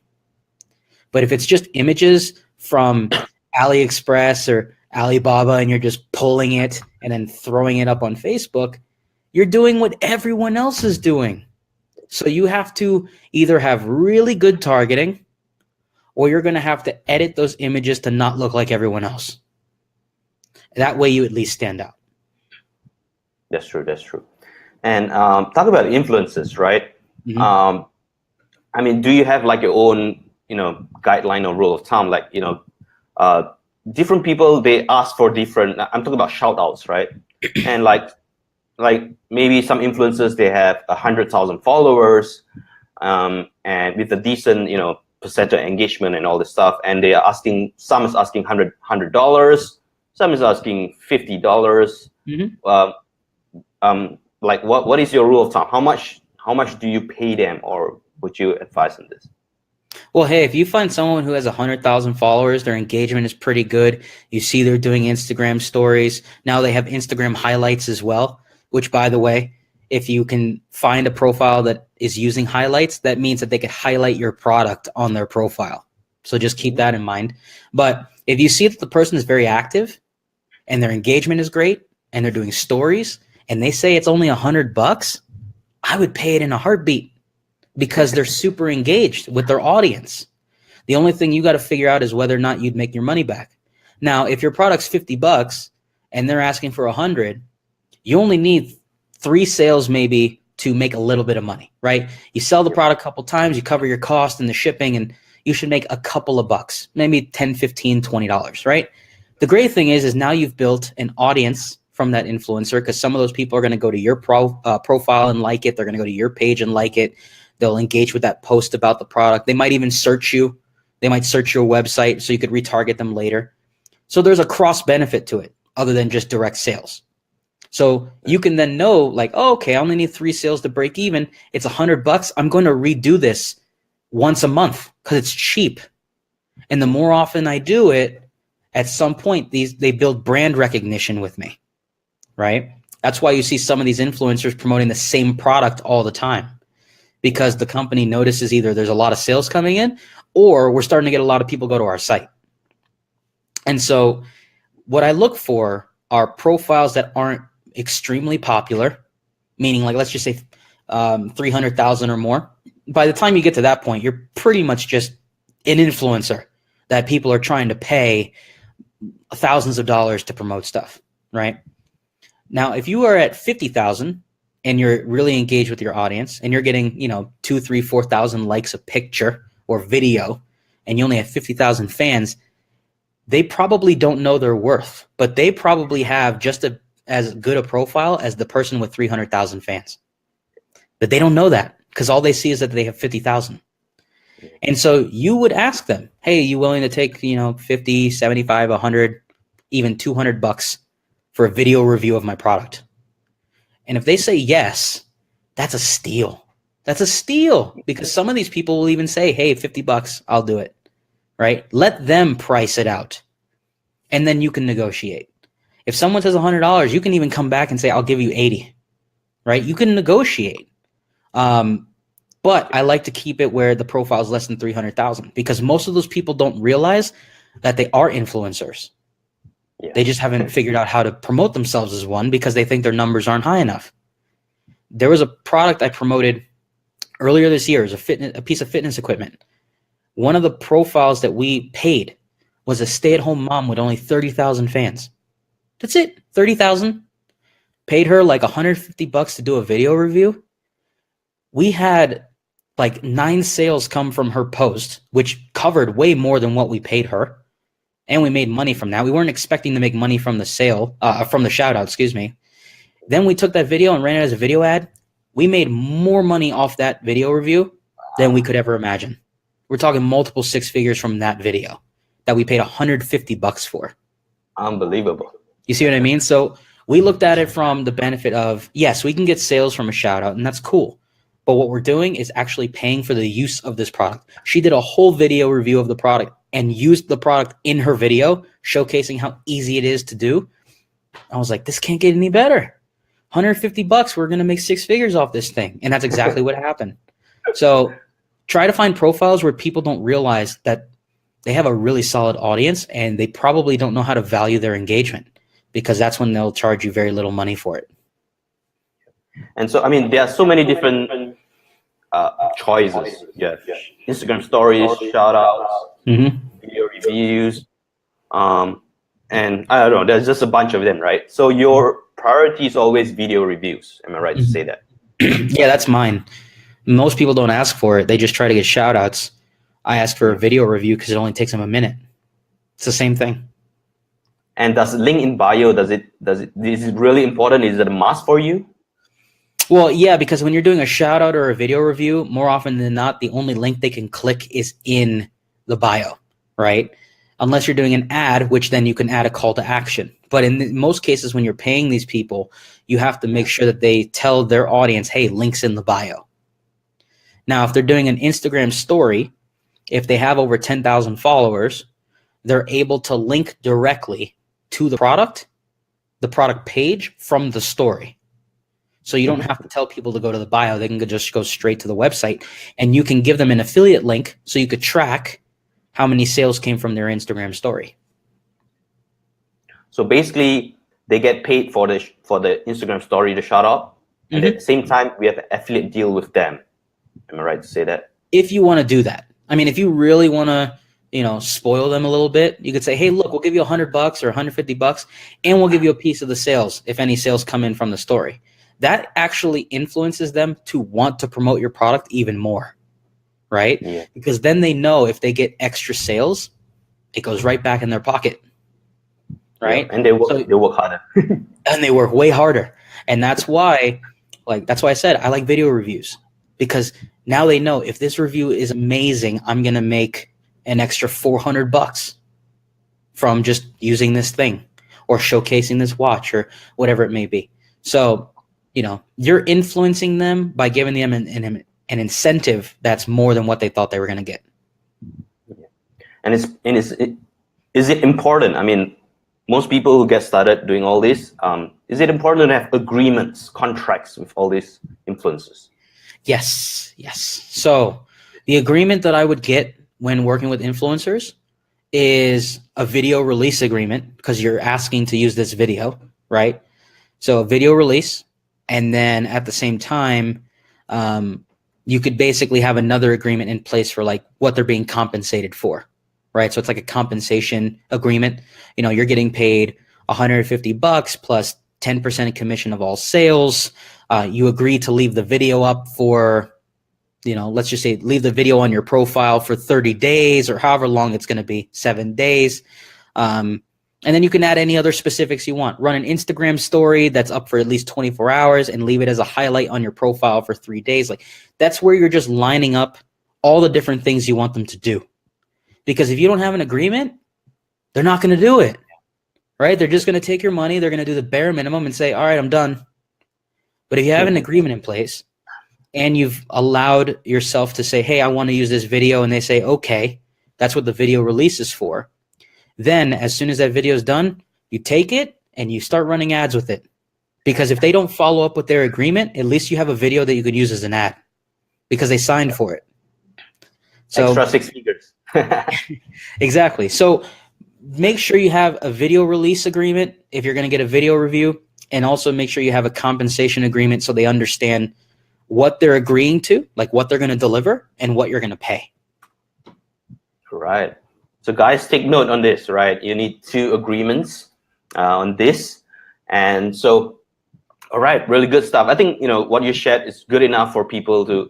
But if it's just images from AliExpress or Alibaba and you're just pulling it and then throwing it up on Facebook, you're doing what everyone else is doing. So you have to either have really good targeting or you're going to have to edit those images to not look like everyone else. That way you at least stand out. That's true. And talk about influencers, right? Mm-hmm. I mean, do you have like your own, guideline or rule of thumb? Like, different people, they ask for different, I'm talking about shout outs, right? And like maybe some influencers, they have 100,000 followers, and with a decent, percentage engagement and all this stuff. And they are asking, some is asking $100, some is asking $50. Mm-hmm. Like what is your rule of thumb? How much do you pay them, or would you advise on this? Well, hey, if you find someone who has 100,000 followers, their engagement is pretty good. You see they're doing Instagram stories. Now they have Instagram highlights as well, which, by the way, if you can find a profile that is using highlights, that means that they could highlight your product on their profile. So just keep that in mind. But if you see that the person is very active and their engagement is great and they're doing stories and they say it's only $100, I would pay it in a heartbeat because they're super engaged with their audience. The only thing you got to figure out is whether or not you'd make your money back. Now, if your product's $50 and they're asking for 100, you only need 3 sales maybe to make a little bit of money, right? You sell the product a couple times, you cover your cost and the shipping, and you should make a couple of bucks, maybe $10, $15, $20, right? The great thing is now you've built an audience from that influencer, because some of those people are going to go to your profile and like it. They're going to go to your page and like it. They'll engage with that post about the product. They might even search you. They might search your website so you could retarget them later. So there's a cross benefit to it other than just direct sales. So you can then know, like, oh, okay, I only need 3 sales to break even. It's $100. I'm going to redo this once a month because it's cheap. And the more often I do it, at some point, they build brand recognition with me, right? That's why you see some of these influencers promoting the same product all the time, because the company notices either there's a lot of sales coming in or we're starting to get a lot of people go to our site. And so what I look for are profiles that aren't extremely popular, meaning, like, let's just say 300,000 or more. By the time you get to that point, you're pretty much just an influencer that people are trying to pay thousands of dollars to promote stuff, right? Now, if you are at 50,000 and you're really engaged with your audience and you're getting, 2, 3, 4,000 likes a picture or video, and you only have 50,000 fans, they probably don't know their worth, but they probably have just as good a profile as the person with 300,000 fans. But they don't know that because all they see is that they have 50,000. And so you would ask them, hey, are you willing to take, 50, 75, 100, even $200 for a video review of my product? And if they say yes, that's a steal. That's a steal, because some of these people will even say, hey, $50, I'll do it, right? Let them price it out, and then you can negotiate. If someone says $100, you can even come back and say, I'll give you 80, right? You can negotiate. But I like to keep it where the profile is less than 300,000, because most of those people don't realize that they are influencers. Yeah. They just haven't figured out how to promote themselves as one because they think their numbers aren't high enough. There was a product I promoted earlier this year, a piece of fitness equipment. One of the profiles that we paid was a stay-at-home mom with only 30,000 fans. That's it, 30,000. Paid her like $150 to do a video review. We had like 9 sales come from her post, which covered way more than what we paid her. And we made money from that. We weren't expecting to make money from the from the shout out, excuse me. Then we took that video and ran it as a video ad. We made more money off that video review than we could ever imagine. We're talking multiple 6 figures from that video that we paid $150 for. Unbelievable. You see what I mean? So we looked at it from the benefit of, yes, we can get sales from a shout out, and that's cool. But what we're doing is actually paying for the use of this product. She did a whole video review of the product and used the product in her video, showcasing how easy it is to do. I was like, this can't get any better. $150, we're going to make 6 figures off this thing. And that's exactly what happened. So try to find profiles where people don't realize that they have a really solid audience and they probably don't know how to value their engagement, because that's when they'll charge you very little money for it. And so, I mean, there are so many different choices. Yeah, Instagram stories, shout outs, video reviews, and I don't know, there's just a bunch of them, right? So your priority is always video reviews. Am I right to say that? Yeah, that's mine. Most people don't ask for it. They just try to get shout outs. I ask for a video review because it only takes them a minute. It's the same thing. And does link in bio, is it really important? Is it a must for you? Well, yeah, because when you're doing a shout out or a video review, more often than not, the only link they can click is in the bio, right? Unless you're doing an ad, which then you can add a call to action. But in most cases, when you're paying these people, you have to make sure that they tell their audience, hey, links in the bio. Now, if they're doing an Instagram story, if they have over 10,000 followers, they're able to link directly to the product page from the story. So you don't have to tell people to go to the bio. They can just go straight to the website, and you can give them an affiliate link so you could track how many sales came from their Instagram story. So basically, they get paid for the Instagram story to shout out, and at the same time, we have an affiliate deal with them. Am I right to say that? If you want to do that, I mean, if you really want to, spoil them a little bit, you could say, "Hey, look, we'll give you $100 or $150, and we'll give you a piece of the sales if any sales come in from the story." That actually influences them to want to promote your product even more, right? Yeah. Because then they know if they get extra sales, it goes right back in their pocket, right? Yeah. And they work harder. And they work way harder. And that's why I said I like video reviews, because now they know if this review is amazing, I'm going to make an extra $400 from just using this thing or showcasing this watch or whatever it may be. So, you're influencing them by giving them an incentive that's more than what they thought they were going to get. And is it important? I mean, most people who get started doing all this, is it important to have agreements, contracts with all these influencers? Yes. So the agreement that I would get when working with influencers is a video release agreement, because you're asking to use this video, right? So a video release, and then at the same time, you could basically have another agreement in place for like what they're being compensated for, right? So it's like a compensation agreement. You're getting paid $150 plus 10% commission of all sales. You agree to leave the video up for, let's just say leave the video on your profile for 30 days or however long it's going to be, 7 days. And then you can add any other specifics you want. Run an Instagram story that's up for at least 24 hours and leave it as a highlight on your profile for 3 days. Like, that's where you're just lining up all the different things you want them to do. Because if you don't have an agreement, they're not going to do it, right? They're just going to take your money. They're going to do the bare minimum and say, all right, I'm done. But if you have an agreement in place and you've allowed yourself to say, hey, I want to use this video, and they say, okay, that's what the video release is for. Then as soon as that video is done, you take it and you start running ads with it. Because if they don't follow up with their agreement, at least you have a video that you could use as an ad because they signed for it. So extra 6 figures. Exactly. So make sure you have a video release agreement if you're going to get a video review, and also make sure you have a compensation agreement so they understand what they're agreeing to, like what they're going to deliver and what you're going to pay. Right. So guys, take note on this, right? You need 2 agreements on this. And so, all right, really good stuff. I think, what you shared is good enough for people to,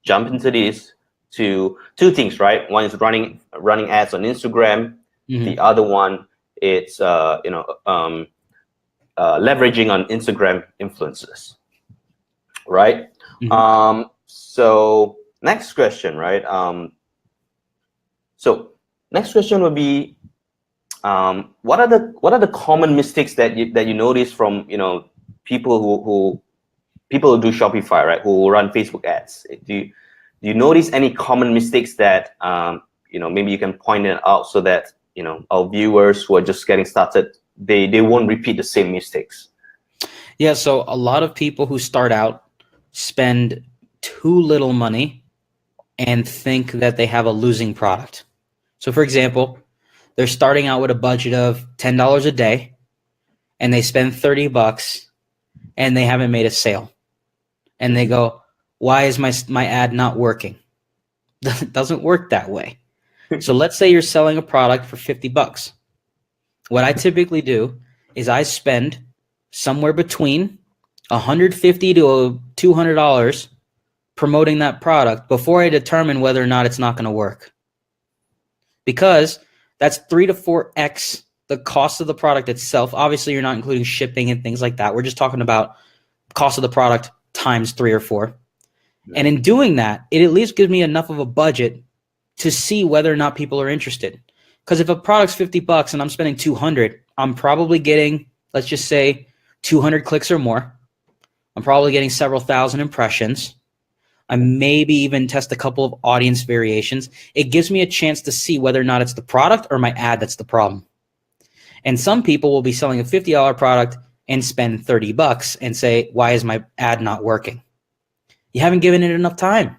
jump into this to 2 things, right? One is running ads on Instagram. Mm-hmm. The other one is, leveraging on Instagram influencers, right? Mm-hmm. So next question, right? So next question would be, what are the common mistakes that you notice from people who do Shopify, right? Who run Facebook ads? Do you notice any common mistakes that maybe you can point it out so that our viewers who are just getting started, they won't repeat the same mistakes? Yeah, so a lot of people who start out spend too little money and think that they have a losing product. So for example, they're starting out with a budget of $10 a day and they spend $30 and they haven't made a sale. And they go, why is my ad not working? It doesn't work that way. So let's say you're selling a product for $50. What I typically do is I spend somewhere between $150 to $200 promoting that product before I determine whether or not it's not going to work. Because that's 3 to 4x the cost of the product itself. Obviously, you're not including shipping and things like that. We're just talking about cost of the product times 3 or 4. And in doing that, it at least gives me enough of a budget to see whether or not people are interested. Because if a product's $50 and I'm spending $200, I'm probably getting, let's just say, 200 clicks or more. I'm probably getting several thousand impressions. I maybe even test a couple of audience variations. It gives me a chance to see whether or not it's the product or my ad that's the problem. And some people will be selling a $50 product and spend $30 and say, why is my ad not working? You haven't given it enough time.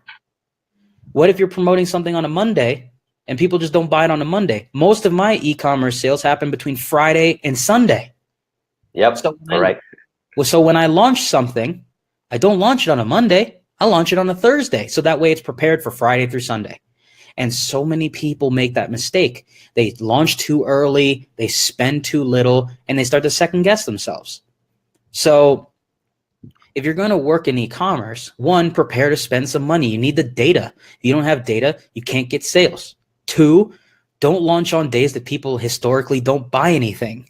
What if you're promoting something on a Monday and people just don't buy it on a Monday? Most of my e-commerce sales happen between Friday and Sunday. Yep. So when I launch something, I don't launch it on a Monday. I launch it on a Thursday. So that way it's prepared for Friday through Sunday. And so many people make that mistake. They launch too early, they spend too little, and they start to second guess themselves. So if you're going to work in e-commerce, one, prepare to spend some money. You need the data. If you don't have data, you can't get sales. Two, don't launch on days that people historically don't buy anything.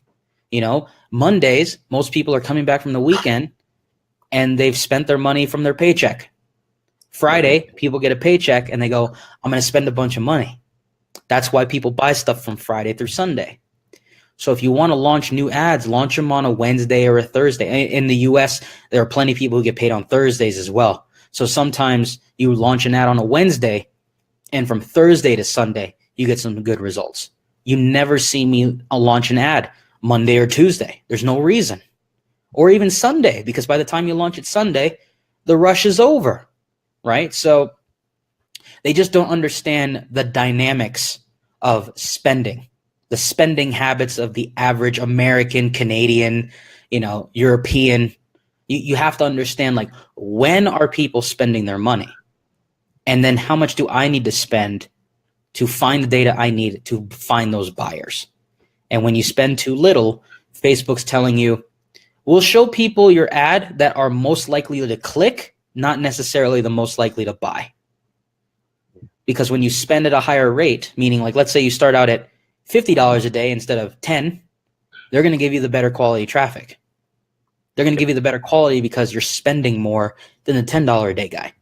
You know, Mondays, most people are coming back from the weekend and they've spent their money from their paycheck. Friday, people get a paycheck and they go, I'm going to spend a bunch of money. That's why people buy stuff from Friday through Sunday. So if you want to launch new ads, launch them on a Wednesday or a Thursday. In the US, there are plenty of people who get paid on Thursdays as well. So sometimes you launch an ad on a Wednesday, and from Thursday to Sunday, you get some good results. You never see me launch an ad Monday or Tuesday. There's no reason. Or even Sunday, because by the time you launch it Sunday, the rush is over, right? So they just don't understand the dynamics of spending, the spending habits of the average American, Canadian, European. You have to understand, like, when are people spending their money? And then how much do I need to spend to find the data I need to find those buyers? And when you spend too little, Facebook's telling you, we'll show people your ad that are most likely to click, not necessarily the most likely to buy. Because when you spend at a higher rate, meaning, like, let's say you start out at $50 a day instead of 10, they're going to give you the better quality traffic. They're going to give you the better quality because you're spending more than the $10 a day guy.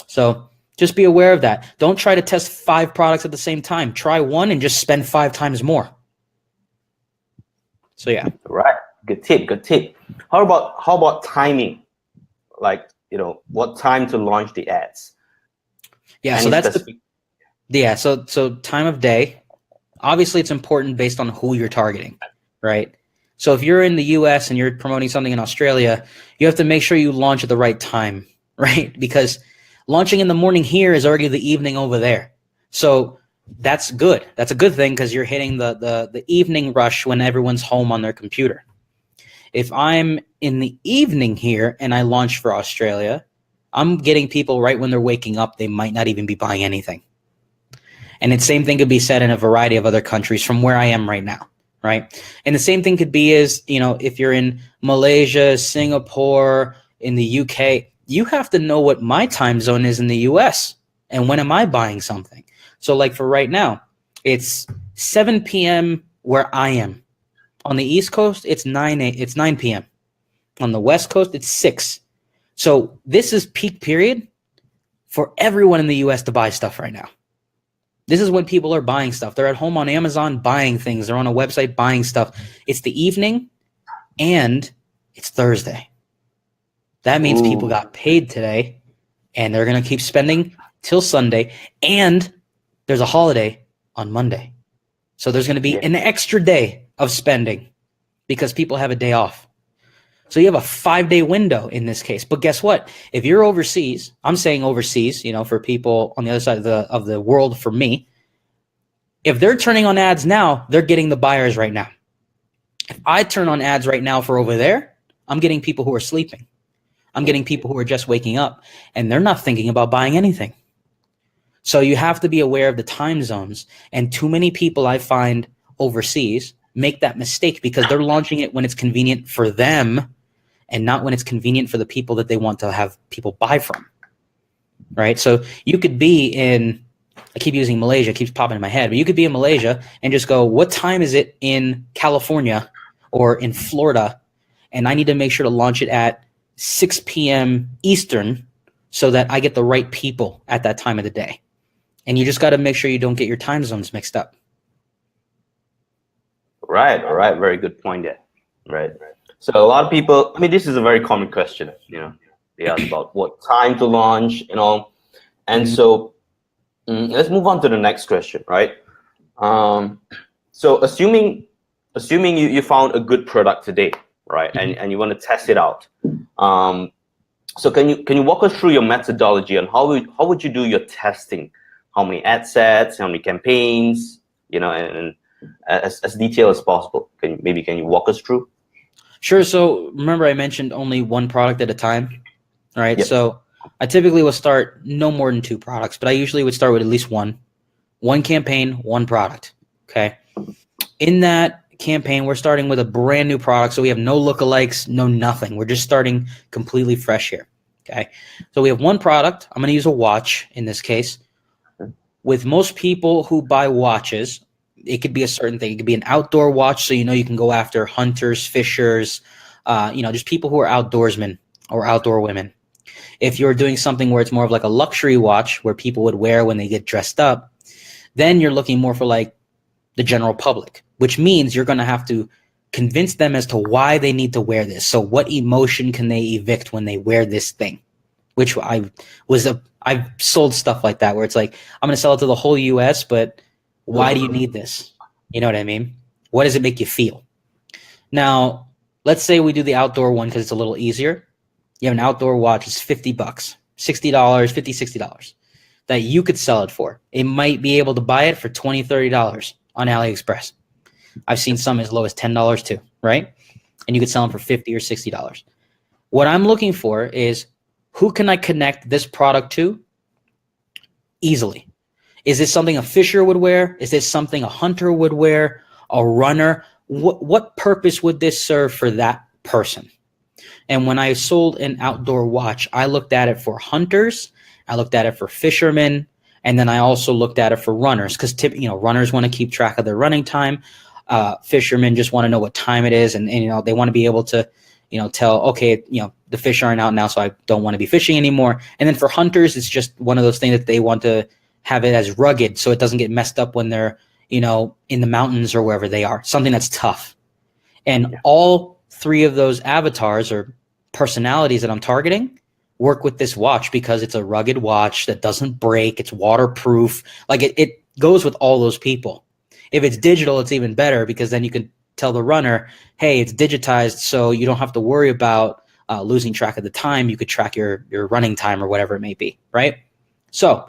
So just be aware of that. Don't try to test 5 products at the same time. Try one and just spend 5 times more. So yeah. Right. Good tip. How about timing? Like, what time to launch the ads? Yeah, so that's so time of day. Obviously, it's important based on who you're targeting, right? So if you're in the US and you're promoting something in Australia, you have to make sure you launch at the right time, right? Because launching in the morning here is already the evening over there. So that's good. That's a good thing because you're hitting the evening rush when everyone's home on their computer. If I'm in the evening here and I launch for Australia, I'm getting people right when they're waking up. They might not even be buying anything. And the same thing could be said in a variety of other countries from where I am right now, right? And the same thing could be if you're in Malaysia, Singapore, in the UK, you have to know what my time zone is in the US and when am I buying something. So like for right now, it's 7 p.m. where I am. On the East Coast, it's 9 p.m. On the West Coast, it's 6. So this is peak period for everyone in the US to buy stuff right now. This is when people are buying stuff. They're at home on Amazon buying things. They're on a website buying stuff. It's the evening and it's Thursday. That means people got paid today and they're going to keep spending till Sunday. And there's a holiday on Monday. So there's going to be an extra day of spending because people have a day off. So you have a 5-day window in this case. But guess what? If you're overseas, I'm saying overseas, for people on the other side of the world, for me, if they're turning on ads now, they're getting the buyers right now. If I turn on ads right now for over there, I'm getting people who are sleeping. I'm getting people who are just waking up and they're not thinking about buying anything. So you have to be aware of the time zones. And too many people I find overseas make that mistake because they're launching it when it's convenient for them and not when it's convenient for the people that they want to have people buy from, right? So you could be in, I keep using Malaysia, it keeps popping in my head, but you could be in Malaysia and just go, what time is it in California or in Florida? And I need to make sure to launch it at 6 p.m. Eastern so that I get the right people at that time of the day. And you just got to make sure you don't get your time zones mixed up. Right. Very good point there. Right. So a lot of people, this is a very common question, They ask about what time to launch, And Mhm. so let's move on to the next question, right? So assuming you found a good product today, right? And you want to test it out. Um, so can you walk us through your methodology on how would you do your testing? How many ad sets, how many campaigns, and as detailed as possible. Can you walk us through? Sure. So remember, I mentioned only one product at a time. All right. Yep. So I typically will start no more than two products, but I usually would start with at least one campaign, one product. Okay. In that campaign, we're starting with a brand new product. So we have no lookalikes, no nothing. We're just starting completely fresh here. Okay. So we have one product. I'm going to use a watch in this case. With most people who buy watches, it could be a certain thing. It could be an outdoor watch. So, you can go after hunters, fishers, just people who are outdoorsmen or outdoor women. If you're doing something where it's more of like a luxury watch where people would wear when they get dressed up, then you're looking more for like the general public, which means you're going to have to convince them as to why they need to wear this. So what emotion can they evict when they wear this thing? Which I've sold stuff like that where it's like, I'm going to sell it to the whole US, but why do you need this? You know what I mean? What does it make you feel? Now, let's say we do the outdoor one because it's a little easier. You have an outdoor watch, it's $50, $60, $60 that you could sell it for. It might be able to buy it for $20, $30 on AliExpress. I've seen some as low as $10 too, right? And you could sell them for $50 or $60. What I'm looking for is, who can I connect this product to easily? Is this something a fisher would wear? Is this something a hunter would wear? A runner? What purpose would this serve for that person? And when I sold an outdoor watch, I looked at it for hunters, I looked at it for fishermen, and then I also looked at it for runners because runners want to keep track of their running time. Fishermen just want to know what time it is, and they want to be able to tell, okay, the fish aren't out now, so I don't want to be fishing anymore. And then for hunters, it's just one of those things that they want to have it as rugged so it doesn't get messed up when they're in the mountains or wherever they are. Something that's tough. And all three of those avatars or personalities that I'm targeting work with this watch because it's a rugged watch that doesn't break. It's waterproof. Like it goes with all those people. If it's digital, it's even better because then you can tell the runner, hey, it's digitized, so you don't have to worry about losing track of the time. You could track your running time or whatever it may be, right? So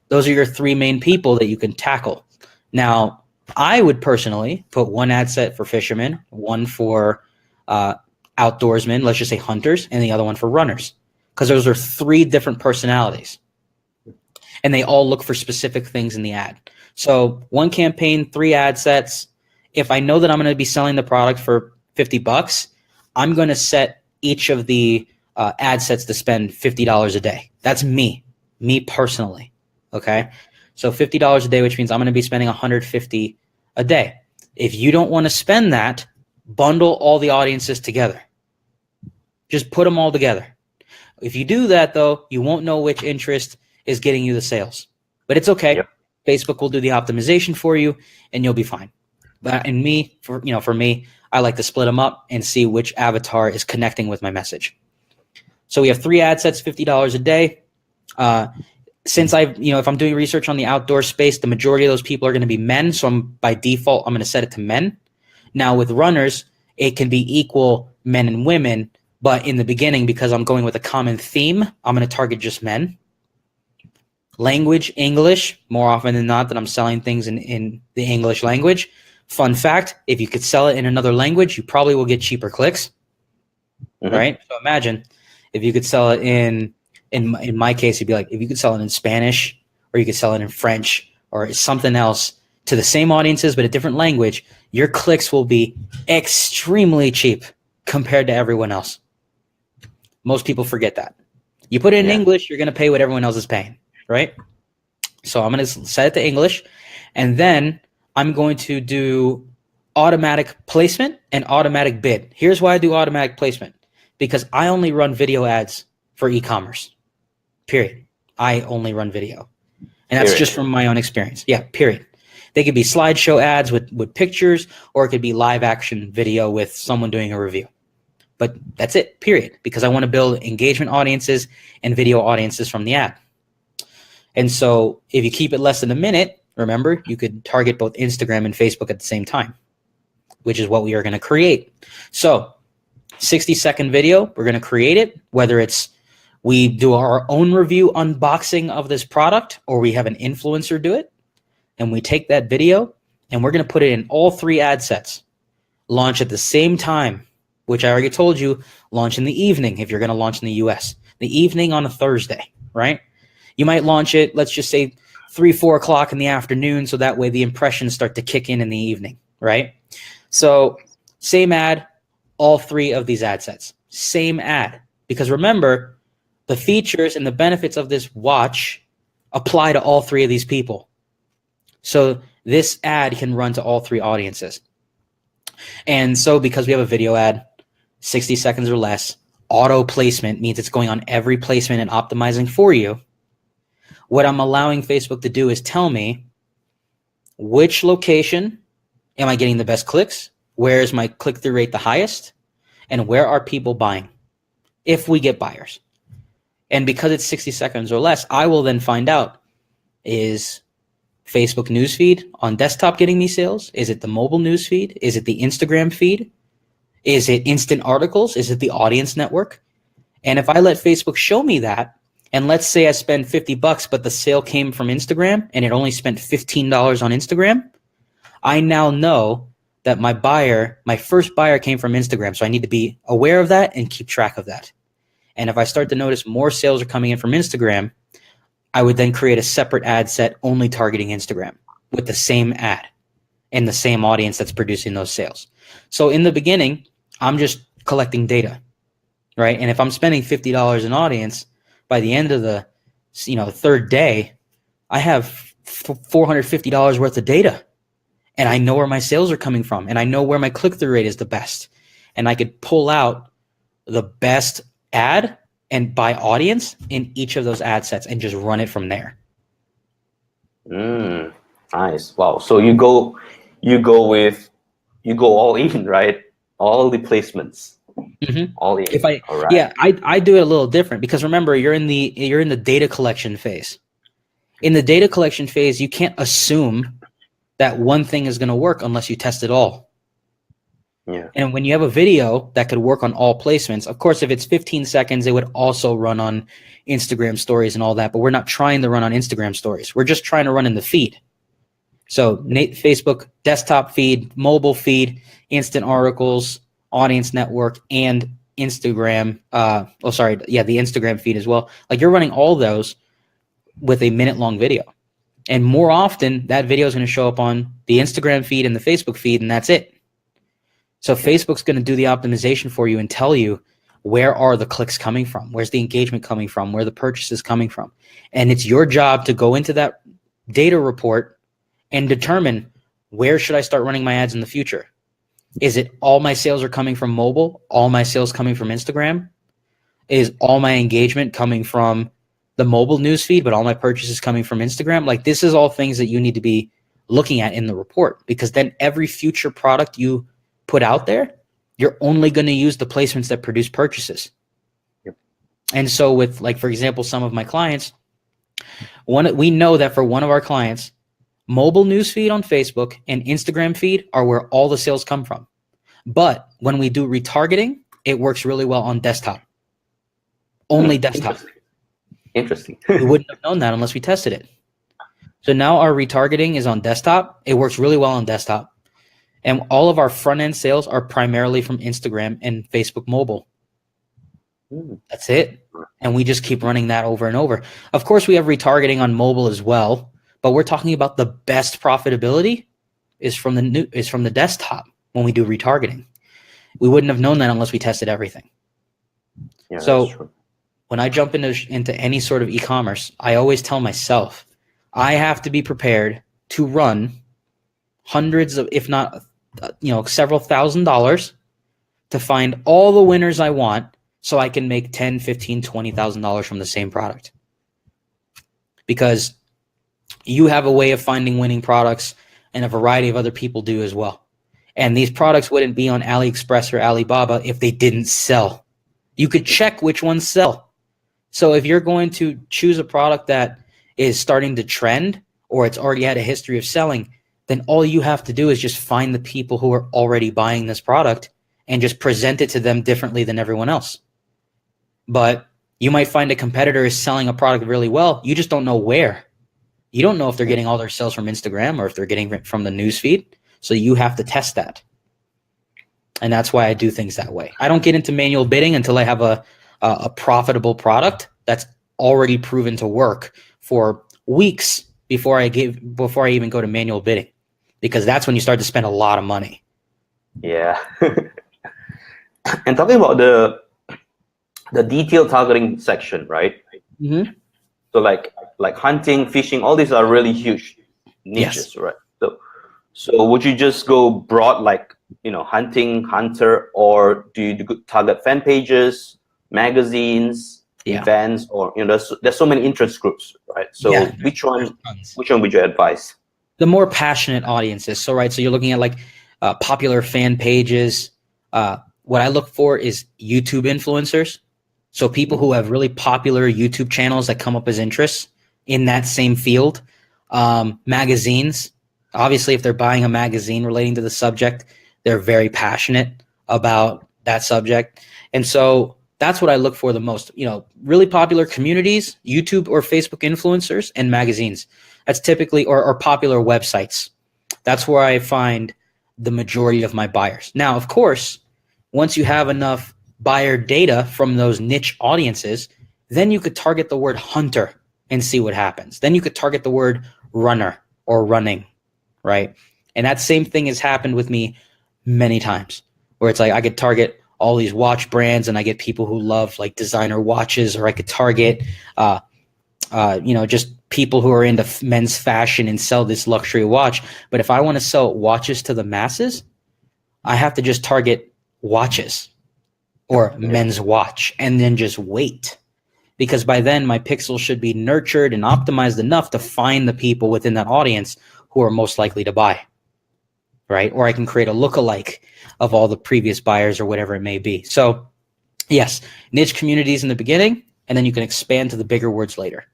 those are your three main people that you can tackle. Now, I would personally put one ad set for fishermen, one for outdoorsmen, let's just say hunters, and the other one for runners, because those are three different personalities, and they all look for specific things in the ad. So one campaign, three ad sets. If I know that I'm going to be selling the product for $50, I'm going to set each of the ad sets to spend $50 a day. That's me personally. Okay. So $50 a day, which means I'm going to be spending $150 a day. If you don't want to spend that, bundle all the audiences together. Just put them all together. If you do that, though, you won't know which interest is getting you the sales. But it's okay. Yep. Facebook will do the optimization for you, and you'll be fine. But for me, I like to split them up and see which avatar is connecting with my message. So we have three ad sets, $50 a day. Since if I'm doing research on the outdoor space, the majority of those people are going to be men. So by default, I'm going to set it to men. Now with runners, it can be equal men and women. But in the beginning, because I'm going with a common theme, I'm going to target just men. Language, English, more often than not that I'm selling things in the English language. Fun fact, if you could sell it in another language, you probably will get cheaper clicks, right? So imagine if you could sell it in my case, it'd be like if you could sell it in Spanish or you could sell it in French or something else to the same audiences but a different language, your clicks will be extremely cheap compared to everyone else. Most people forget that. You put it in English, you're going to pay what everyone else is paying, right? So I'm going to set it to English, and then I'm going to do automatic placement and automatic bid. Here's why I do automatic placement, because I only run video ads for e-commerce, period. I only run video. And that's just from my own experience. Yeah, period. They could be slideshow ads with pictures, or it could be live action video with someone doing a review. but that's it, period, because I want to build engagement audiences and video audiences from the ad. And so if you keep it less than a minute, remember, you could target both Instagram and Facebook at the same time, which is what we are going to create. So 60-second video, we're going to create it, whether it's we do our own review unboxing of this product or we have an influencer do it. And we take that video and we're going to put it in all 3 ad sets. Launch at the same time, which I already told you, launch in the evening if you're going to launch in the US. The evening on a Thursday, right? You might launch it, let's just say 3-4 o'clock in the afternoon, so that way the impressions start to kick in the evening, right? So same ad, all 3 of these ad sets. Same ad. Because remember, the features and the benefits of this watch apply to all 3 of these people. So this ad can run to all 3 audiences. And so because we have a video ad, 60 seconds or less, auto placement means it's going on every placement and optimizing for you. What I'm allowing Facebook to do is tell me which location am I getting the best clicks, where is my click-through rate the highest, and where are people buying if we get buyers. And because it's 60 seconds or less, I will then find out, is Facebook newsfeed on desktop getting me sales? Is it the mobile newsfeed? Is it the Instagram feed? Is it instant articles? Is it the audience network? And if I let Facebook show me that, and let's say I spend $50, but the sale came from Instagram and it only spent $15 on Instagram, I now know that my first buyer came from Instagram. So I need to be aware of that and keep track of that. And if I start to notice more sales are coming in from Instagram, I would then create a separate ad set only targeting Instagram with the same ad and the same audience that's producing those sales. So in the beginning, I'm just collecting data, right? And if I'm spending $50 an audience, by the end of the third day, I have $450 worth of data. And I know where my sales are coming from. And I know where my click-through rate is the best. And I could pull out the best ad and by audience in each of those ad sets and just run it from there. Nice. Wow. So you go all in, right? All the placements. Mm-hmm. All in. All right. Yeah, I do it a little different because remember, you're in the data collection phase. In the data collection phase, you can't assume that one thing is going to work unless you test it all. Yeah. And when you have a video that could work on all placements, of course, if it's 15 seconds, it would also run on Instagram stories and all that, but we're not trying to run on Instagram stories. We're just trying to run in the feed. So Facebook desktop feed, mobile feed, instant articles, audience network, and Instagram. The Instagram feed as well. Like you're running all those with a minute-long video. And more often, that video is going to show up on the Instagram feed and the Facebook feed, and that's it. So Facebook's going to do the optimization for you and tell you where are the clicks coming from, where's the engagement coming from, where the purchase is coming from. And it's your job to go into that data report and determine where should I start running my ads in the future. Is it all my sales are coming from mobile, all my sales coming from Instagram? Is all my engagement coming from the mobile newsfeed, but all my purchases coming from Instagram? Like this is all things that you need to be looking at in the report, because then every future product you put out there, you're only going to use the placements that produce purchases. Yep. And so with, like, for example, some of my clients, we know that for one of our clients, mobile newsfeed on Facebook and Instagram feed are where all the sales come from. But when we do retargeting, it works really well on desktop. Only desktop. Interesting. We wouldn't have known that unless we tested it. So now our retargeting is on desktop. It works really well on desktop. And all of our front-end sales are primarily from Instagram and Facebook mobile. That's it. And we just keep running that over and over. Of course, we have retargeting on mobile as well, but we're talking about the best profitability is from the desktop when we do retargeting. We wouldn't have known that unless we tested everything. Yeah, so when I jump into any sort of e-commerce, I always tell myself, I have to be prepared to run hundreds of, if not, several $1,000s to find all the winners I want so I can make $10,000, $15,000, $20,000 from the same product. Because you have a way of finding winning products and a variety of other people do as well. And these products wouldn't be on AliExpress or Alibaba if they didn't sell. You could check which ones sell. So if you're going to choose a product that is starting to trend or it's already had a history of selling, then all you have to do is just find the people who are already buying this product and just present it to them differently than everyone else. But you might find a competitor is selling a product really well. You just don't know where. You don't know if they're getting all their sales from Instagram or if they're getting it from the newsfeed. So you have to test that. And that's why I do things that way. I don't get into manual bidding until I have a profitable product that's already proven to work for weeks before I even go to manual bidding, because that's when you start to spend a lot of money. Yeah. And talking about the detailed targeting section, right? Mm-hmm. So like hunting, fishing, all these are really huge niches, Yes. right? So would you just go broad, like, hunting, hunter, or do you target fan pages, magazines, events, or there's so many interest groups, right? So which one would you advise? The more passionate audiences. So you're looking at like popular fan pages. What I look for is YouTube influencers. So people who have really popular YouTube channels that come up as interests in that same field. Magazines. Obviously, if they're buying a magazine relating to the subject, they're very passionate about that subject. And so that's what I look for the most. Really popular communities, YouTube or Facebook influencers, and magazines. That's typically, or popular websites. That's where I find the majority of my buyers. Now, of course, once you have enough buyer data from those niche audiences, then you could target the word hunter and see what happens. Then you could target the word runner or running, right? And that same thing has happened with me many times, where it's like I could target all these watch brands and I get people who love like designer watches, or I could target just people who are into men's fashion and sell this luxury watch. But if I want to sell watches to the masses, I have to just target watches or men's watch and then just wait. Because by then my pixels should be nurtured and optimized enough to find the people within that audience who are most likely to buy, right? Or I can create a lookalike of all the previous buyers or whatever it may be. So yes, niche communities in the beginning, and then you can expand to the bigger words later.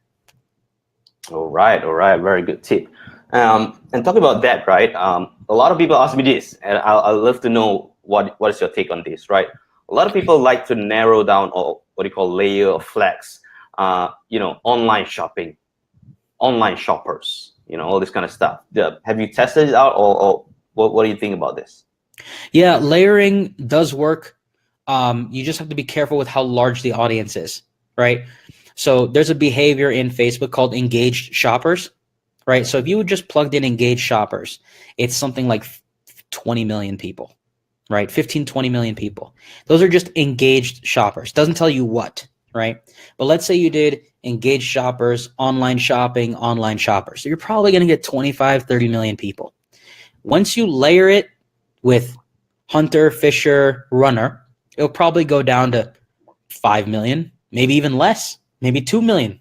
All right. Very good tip. And talking about that, right? A lot of people ask me this, and I'd love to know what is your take on this, right? A lot of people like to narrow down, or what you call layer or flex, online shopping, online shoppers, all this kind of stuff. Have you tested it out, or what do you think about this? Yeah, layering does work. You just have to be careful with how large the audience is, right? So there's a behavior in Facebook called engaged shoppers, right? So if you just plugged in engaged shoppers, it's something like 20 million people, right? 15, 20 million people. Those are just engaged shoppers. Doesn't tell you what, right? But let's say you did engaged shoppers, online shoppers. So you're probably going to get 25, 30 million people. Once you layer it with hunter, fisher, runner, it'll probably go down to 5 million, maybe even less, maybe 2 million.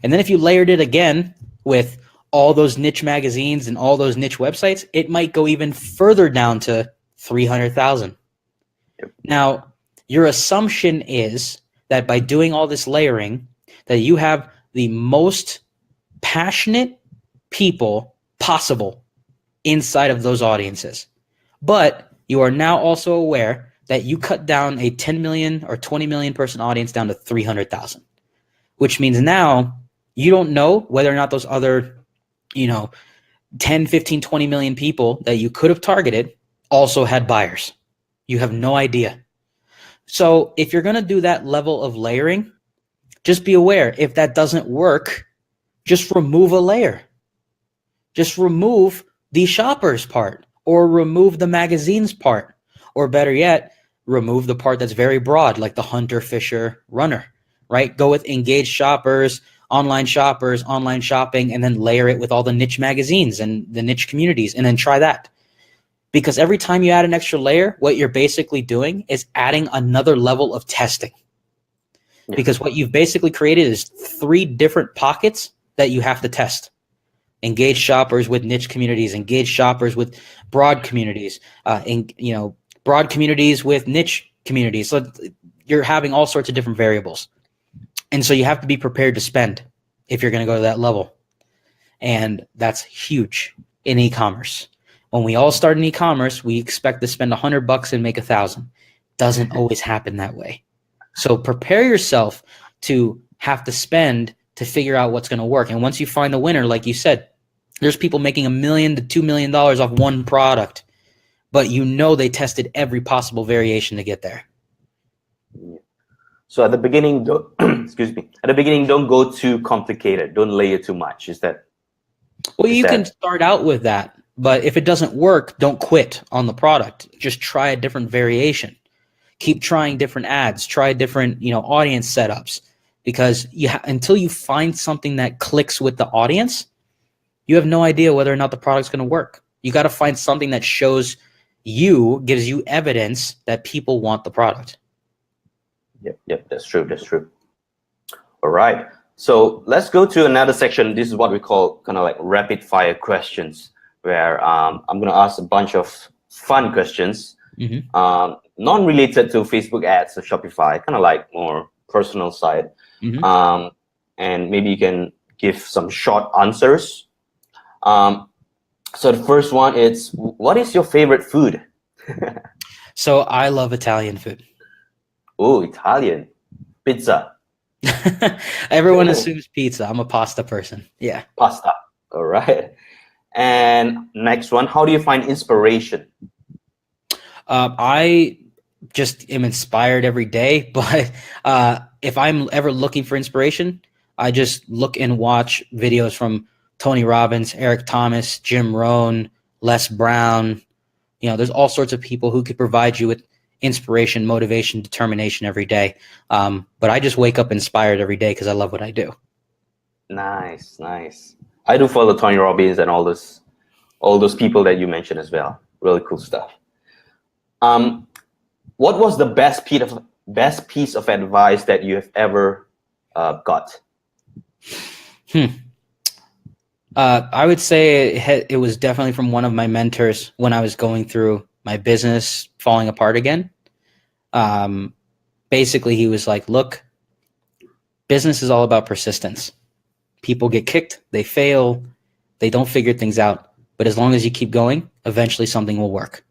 And then if you layered it again with all those niche magazines and all those niche websites, it might go even further down to 300,000. Now, your assumption is that by doing all this layering, that you have the most passionate people possible inside of those audiences. But you are now also aware that you cut down a 10 million or 20 million person audience down to 300,000, which means now you don't know whether or not those other, 10, 15, 20 million people that you could have targeted also had buyers. You have no idea. So if you're going to do that level of layering, just be aware, if that doesn't work, just remove a layer. Just remove the shoppers part, or remove the magazines part, or better yet, remove the part that's very broad, like the hunter, fisher, runner, right? Go with engaged shoppers, online shopping, and then layer it with all the niche magazines and the niche communities, and then try that. Because every time you add an extra layer, what you're basically doing is adding another level of testing. Because what you've basically created is 3 different pockets that you have to test. engage shoppers with niche communities, engage shoppers with broad communities, and broad communities with niche communities. So you're having all sorts of different variables. And so you have to be prepared to spend if you're going to go to that level. And that's huge in e-commerce. When we all start in e-commerce, we expect to spend $100 and make 1,000. Doesn't always happen that way. So prepare yourself to have to spend to figure out what's going to work. And once you find the winner, like you said, there's people making $1 million to $2 million off one product, but they tested every possible variation to get there. So at the beginning, excuse me. At the beginning, don't go too complicated. Don't layer too much. Is that? Well, you can start out with that, but if it doesn't work, don't quit on the product. Just try a different variation. Keep trying different ads. Try different, audience setups, because until you find something that clicks with the audience, you have no idea whether or not the product's going to work. You got to find something that gives you evidence that people want the product. Yep, that's true. All right. So let's go to another section. This is what we call kind of like rapid fire questions, where I'm going to ask a bunch of fun questions, non-related to Facebook ads or Shopify, kind of like more personal side. And maybe you can give some short answers. So the first one is, what is your favorite food? So I love Italian food. Oh, Italian. Pizza. Everyone assumes pizza. I'm a pasta person. Yeah. Pasta. All right. And next one, how do you find inspiration? I just am inspired every day, but if I'm ever looking for inspiration, I just look and watch videos from Tony Robbins, Eric Thomas, Jim Rohn, Les Brown. There's all sorts of people who could provide you with inspiration, motivation, determination every day. But I just wake up inspired every day because I love what I do. Nice. I do follow Tony Robbins and all those people that you mentioned as well. Really cool stuff. What was the best piece of advice that you have ever got? I would say it was definitely from one of my mentors when I was going through my business falling apart again. Basically, he was like, look, business is all about persistence. People get kicked, they fail, they don't figure things out. But as long as you keep going, eventually something will work.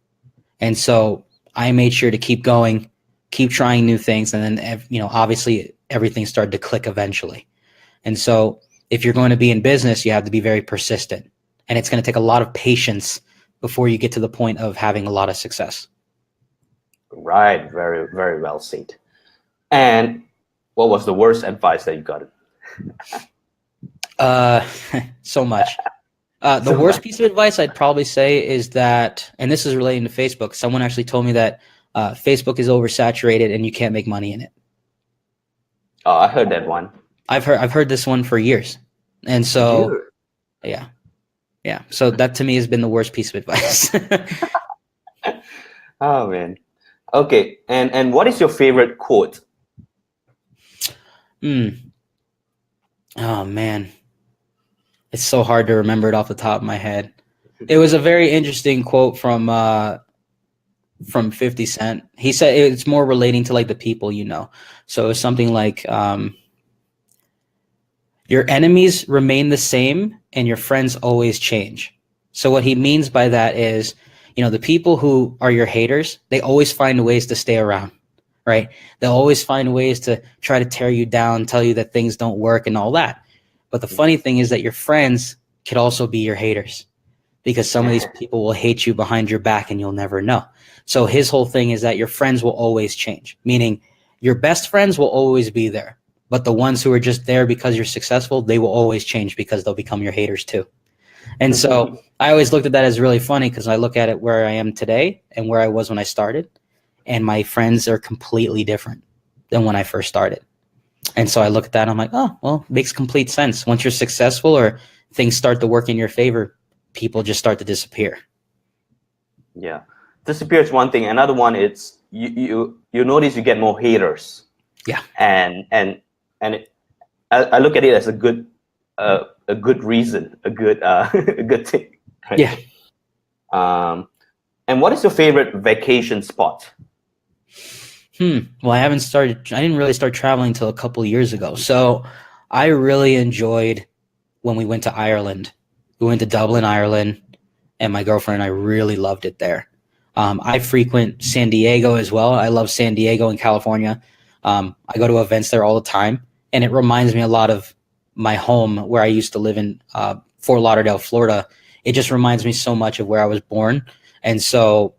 And so I made sure to keep going, keep trying new things. And then, obviously everything started to click eventually. And so if you're going to be in business, you have to be very persistent. And it's going to take a lot of patience before you get to the point of having a lot of success. Right. Very, very well said. And what was the worst advice that you got? So much. The worst piece of advice I'd probably say is that, and this is relating to Facebook, someone actually told me that Facebook is oversaturated and you can't make money in it. Oh, I heard that one. I've heard this one for years. And so, yeah. So that to me has been the worst piece of advice. Oh, man. Okay. And what is your favorite quote? Oh, man. It's so hard to remember it off the top of my head. It was a very interesting quote from 50 Cent. He said it's more relating to like the people So it's something like, your enemies remain the same and your friends always change. So what he means by that is, the people who are your haters, they always find ways to stay around, right? They'll always find ways to try to tear you down, tell you that things don't work and all that. But the funny thing is that your friends could also be your haters, because some of these people will hate you behind your back and you'll never know. So his whole thing is that your friends will always change, meaning your best friends will always be there. But the ones who are just there because you're successful, they will always change because they'll become your haters too. And so I always looked at that as really funny, because I look at it where I am today and where I was when I started, and my friends are completely different than when I first started. And so I look at that and I'm like, oh, well, it makes complete sense. Once you're successful or things start to work in your favor, people just start to disappear. Yeah. Disappear is one thing. Another one, it's you notice you get more haters. Yeah. And I look at it as a good a good reason, a good a good thing. Right? Yeah. And what is your favorite vacation spot? Well, I didn't really start traveling until a couple years ago. So I really enjoyed when we went to Ireland. We went to Dublin, Ireland, and my girlfriend and I really loved it there. I frequent San Diego as well. I love San Diego in California. I go to events there all the time, and it reminds me a lot of my home where I used to live in Fort Lauderdale, Florida. It just reminds me so much of where I was born. And so,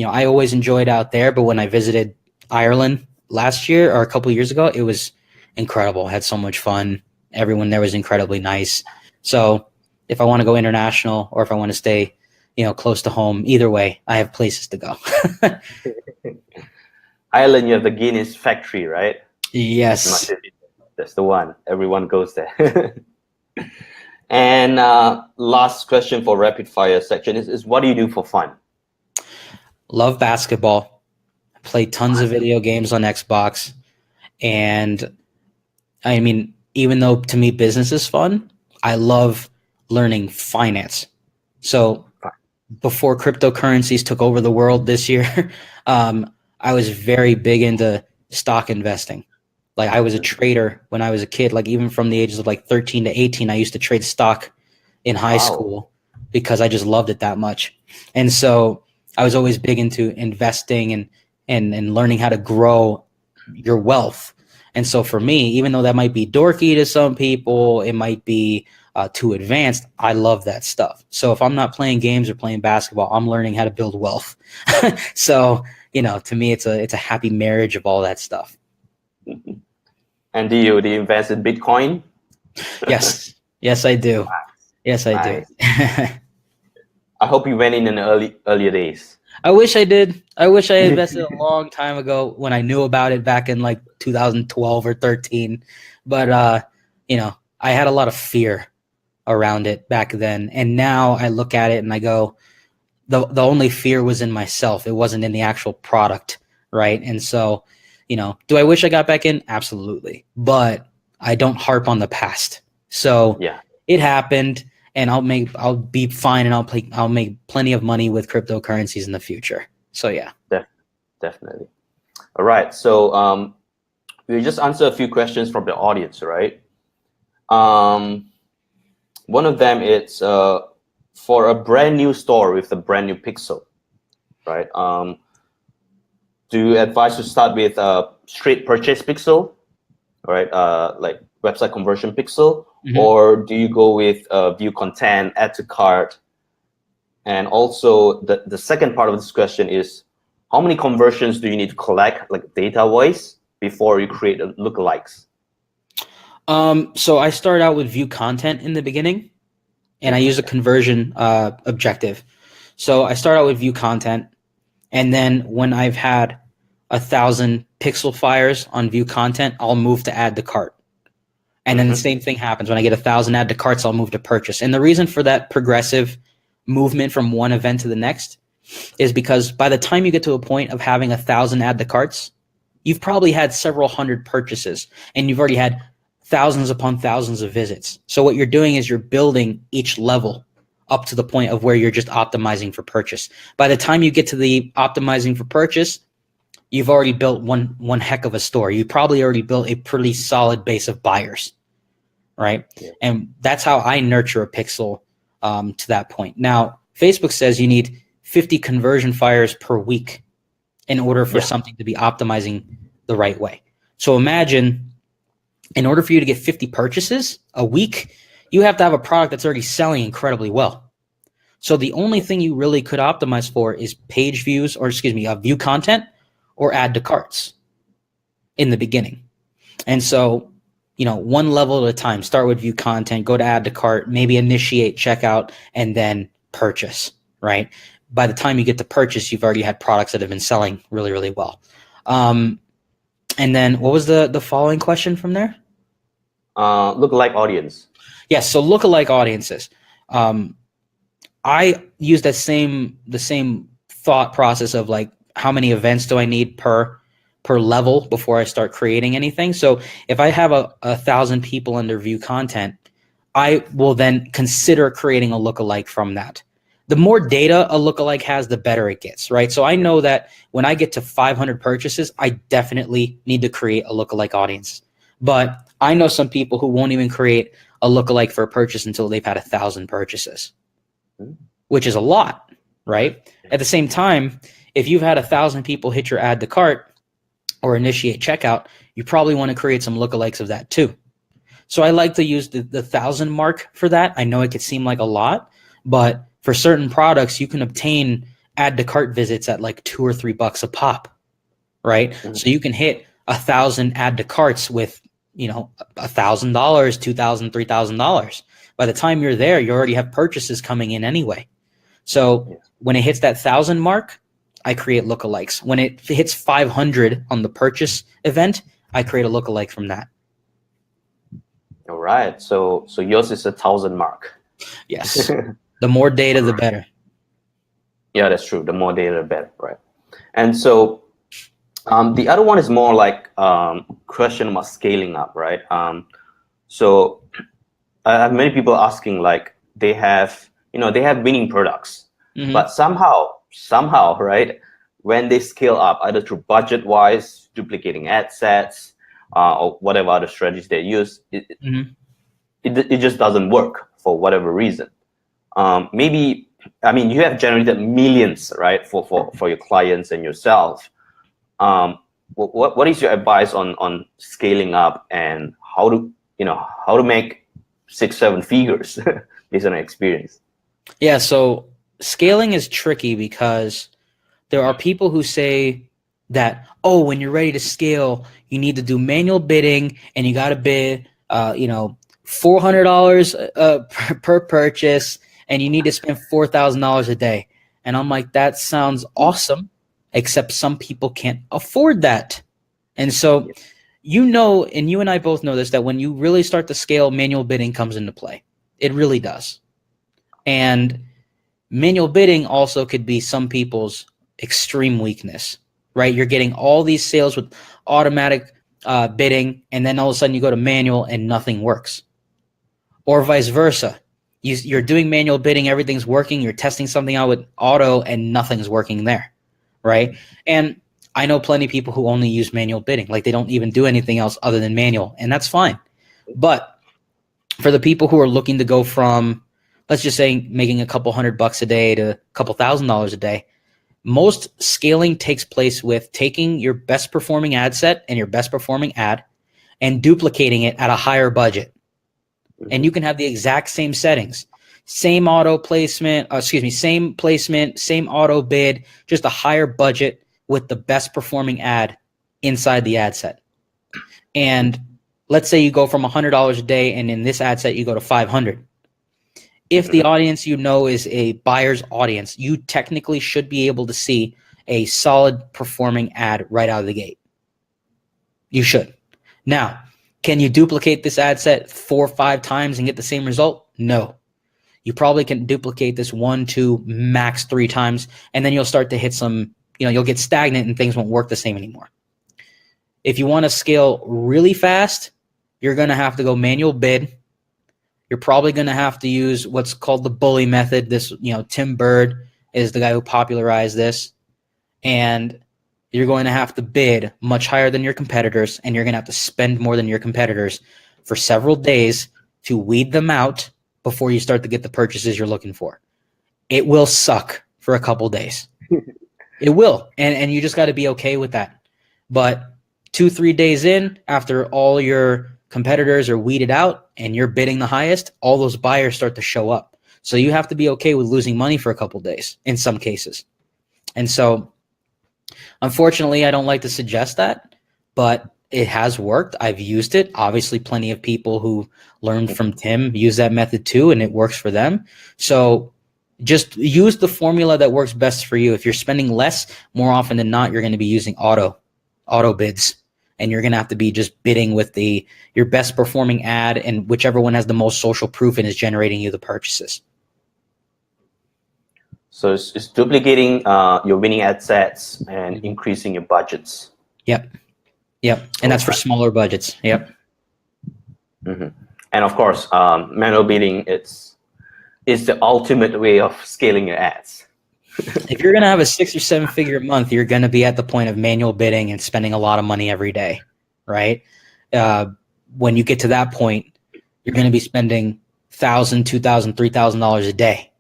I always enjoyed out there, but when I visited Ireland last year or a couple of years ago, it was incredible. I had so much fun. Everyone there was incredibly nice. So if I want to go international or if I want to stay, close to home, either way, I have places to go. Ireland, you have the Guinness factory, right? Yes. That's the one. Everyone goes there. And last question for rapid fire section is what do you do for fun? Love basketball. Play tons of video games on Xbox. And I mean, even though to me business is fun, I love learning finance. So before cryptocurrencies took over the world this year, I was very big into stock investing. Like I was a trader when I was a kid, like even from the ages of like 13 to 18, I used to trade stock in high school because I just loved it that much. And so I was always big into investing and learning how to grow your wealth. And so for me, even though that might be dorky to some people, it might be too advanced, I love that stuff. So if I'm not playing games or playing basketball, I'm learning how to build wealth. So, to me, it's a happy marriage of all that stuff. And do you invest in Bitcoin? Yes. Yes, I do. Yes, I do. I hope you went in earlier days. I wish I did. I wish I invested a long time ago when I knew about it back in like 2012 or 13. But, I had a lot of fear around it back then. And now I look at it and I go, the only fear was in myself. It wasn't in the actual product. Right. And so, do I wish I got back in? Absolutely. But I don't harp on the past. So it happened. And I'll be fine, and I'll make plenty of money with cryptocurrencies in the future. So yeah, definitely. All right, so we'll just answer a few questions from the audience, right? One of them is for a brand new store with a brand new pixel, right? Do you advise to start with a straight purchase pixel, right? Like website conversion pixel. Mm-hmm. Or do you go with view content, add to cart? And also the second part of this question is, how many conversions do you need to collect, like data-wise, before you create lookalikes? So I start out with view content in the beginning, and I use a conversion objective. So I start out with view content, and then when I've had 1,000 pixel fires on view content, I'll move to add to cart. And then the same thing happens. When I get 1,000 add to carts, I'll move to purchase. And the reason for that progressive movement from one event to the next is because by the time you get to a point of having 1,000 add to carts, you've probably had several hundred purchases, and you've already had thousands upon thousands of visits. So what you're doing is you're building each level up to the point of where you're just optimizing for purchase. By the time you get to the optimizing for purchase, you've already built one heck of a store. You probably already built a pretty solid base of buyers, right? Yeah. And that's how I nurture a pixel to that point. Now, Facebook says you need 50 conversion fires per week in order for something to be optimizing the right way. So imagine, in order for you to get 50 purchases a week, you have to have a product that's already selling incredibly well. So the only thing you really could optimize for is page views, or view content, or add to carts in the beginning. And so, one level at a time, start with view content, go to add to cart, maybe initiate checkout, and then purchase, right? By the time you get to purchase, you've already had products that have been selling really, really well. And then what was the following question from there? Lookalike audience. Yes, so lookalike audiences. I use the same thought process of like, how many events do I need per level before I start creating anything? So if I have 1,000 people under view content, I will then consider creating a lookalike from that. The more data a lookalike has, the better it gets, right? So I know that when I get to 500 purchases, I definitely need to create a lookalike audience. But I know some people who won't even create a lookalike for a purchase until they've had 1,000 purchases, which is a lot, right? At the same time, if you've had 1,000 people hit your add to cart or initiate checkout, you probably want to create some lookalikes of that too. So I like to use the 1,000 mark for that. I know it could seem like a lot, but for certain products, you can obtain add to cart visits at like $2 or $3 a pop, right? Mhm. So you can hit 1,000 add to carts with, $1,000, $2,000, $3,000. By the time you're there, you already have purchases coming in anyway. So Yes. when it hits that 1,000 mark, I create lookalikes. When it hits 500 on the purchase event, I create a lookalike from that. All right. So yours is 1,000 mark. Yes. The more data, the better. Yeah, that's true. The more data, the better, right? And so the other one is more like question about scaling up, right? So I have many people asking, like, they have winning products, but somehow, right, when they scale up, either through budget wise, duplicating ad sets, or whatever other strategies they use, it just doesn't work for whatever reason. Maybe, I mean, you have generated millions, right, for your clients and yourself. What is your advice on scaling up and how to make 6-7 figures based on experience? Yeah, so scaling is tricky because there are people who say that, oh, when you're ready to scale, you need to do manual bidding and you got to bid, $400 per purchase, and you need to spend $4,000 a day. And I'm like, that sounds awesome, except some people can't afford that. And so, and you and I both know this, that when you really start to scale, manual bidding comes into play. It really does. And manual bidding also could be some people's extreme weakness, right? You're getting all these sales with automatic bidding, and then all of a sudden you go to manual and nothing works. Or vice versa. You're doing manual bidding, everything's working, you're testing something out with auto and nothing's working there, right? And I know plenty of people who only use manual bidding, like they don't even do anything else other than manual, and that's fine. But for the people who are looking to go from, let's just say, making a couple $100 a day to a couple $1,000 a day, most scaling takes place with taking your best performing ad set and your best performing ad and duplicating it at a higher budget. And you can have the exact same settings, same auto placement, same placement, same auto bid, just a higher budget with the best performing ad inside the ad set. And let's say you go from $100 a day, and in this ad set you go to 500. If the audience is a buyer's audience, you technically should be able to see a solid performing ad right out of the gate. You should. Now, can you duplicate this ad set 4 or 5 times and get the same result? No. You probably can duplicate this 1, 2, max 3 times, and then you'll start to hit some, you'll get stagnant and things won't work the same anymore. If you want to scale really fast, you're going to have to go manual bid. You're probably going to have to use what's called the bully method. This, Tim Bird is the guy who popularized this. And you're going to have to bid much higher than your competitors, and you're going to have to spend more than your competitors for several days to weed them out before you start to get the purchases you're looking for. It will suck for a couple days. It will. And you just got to be okay with that. But 2-3 days in, after all your competitors are weeded out and you're bidding the highest, all those buyers start to show up. So you have to be okay with losing money for a couple days in some cases. And so, unfortunately, I don't like to suggest that, but it has worked. I've used it. Obviously, plenty of people who learned from Tim use that method too, and it works for them. So just use the formula that works best for you. If you're spending less, more often than not, you're going to be using auto bids, and you're going to have to be just bidding with your best performing ad, and whichever one has the most social proof and is generating you the purchases. So it's duplicating your winning ad sets and increasing your budgets. Yep. And that's for smaller budgets. Yep. Mm-hmm. And of course, manual bidding is the ultimate way of scaling your ads. If you're going to have a 6 or 7 figure month, you're going to be at the point of manual bidding and spending a lot of money every day, right? When you get to that point, you're going to be spending $1,000, $2,000, $3,000 a day,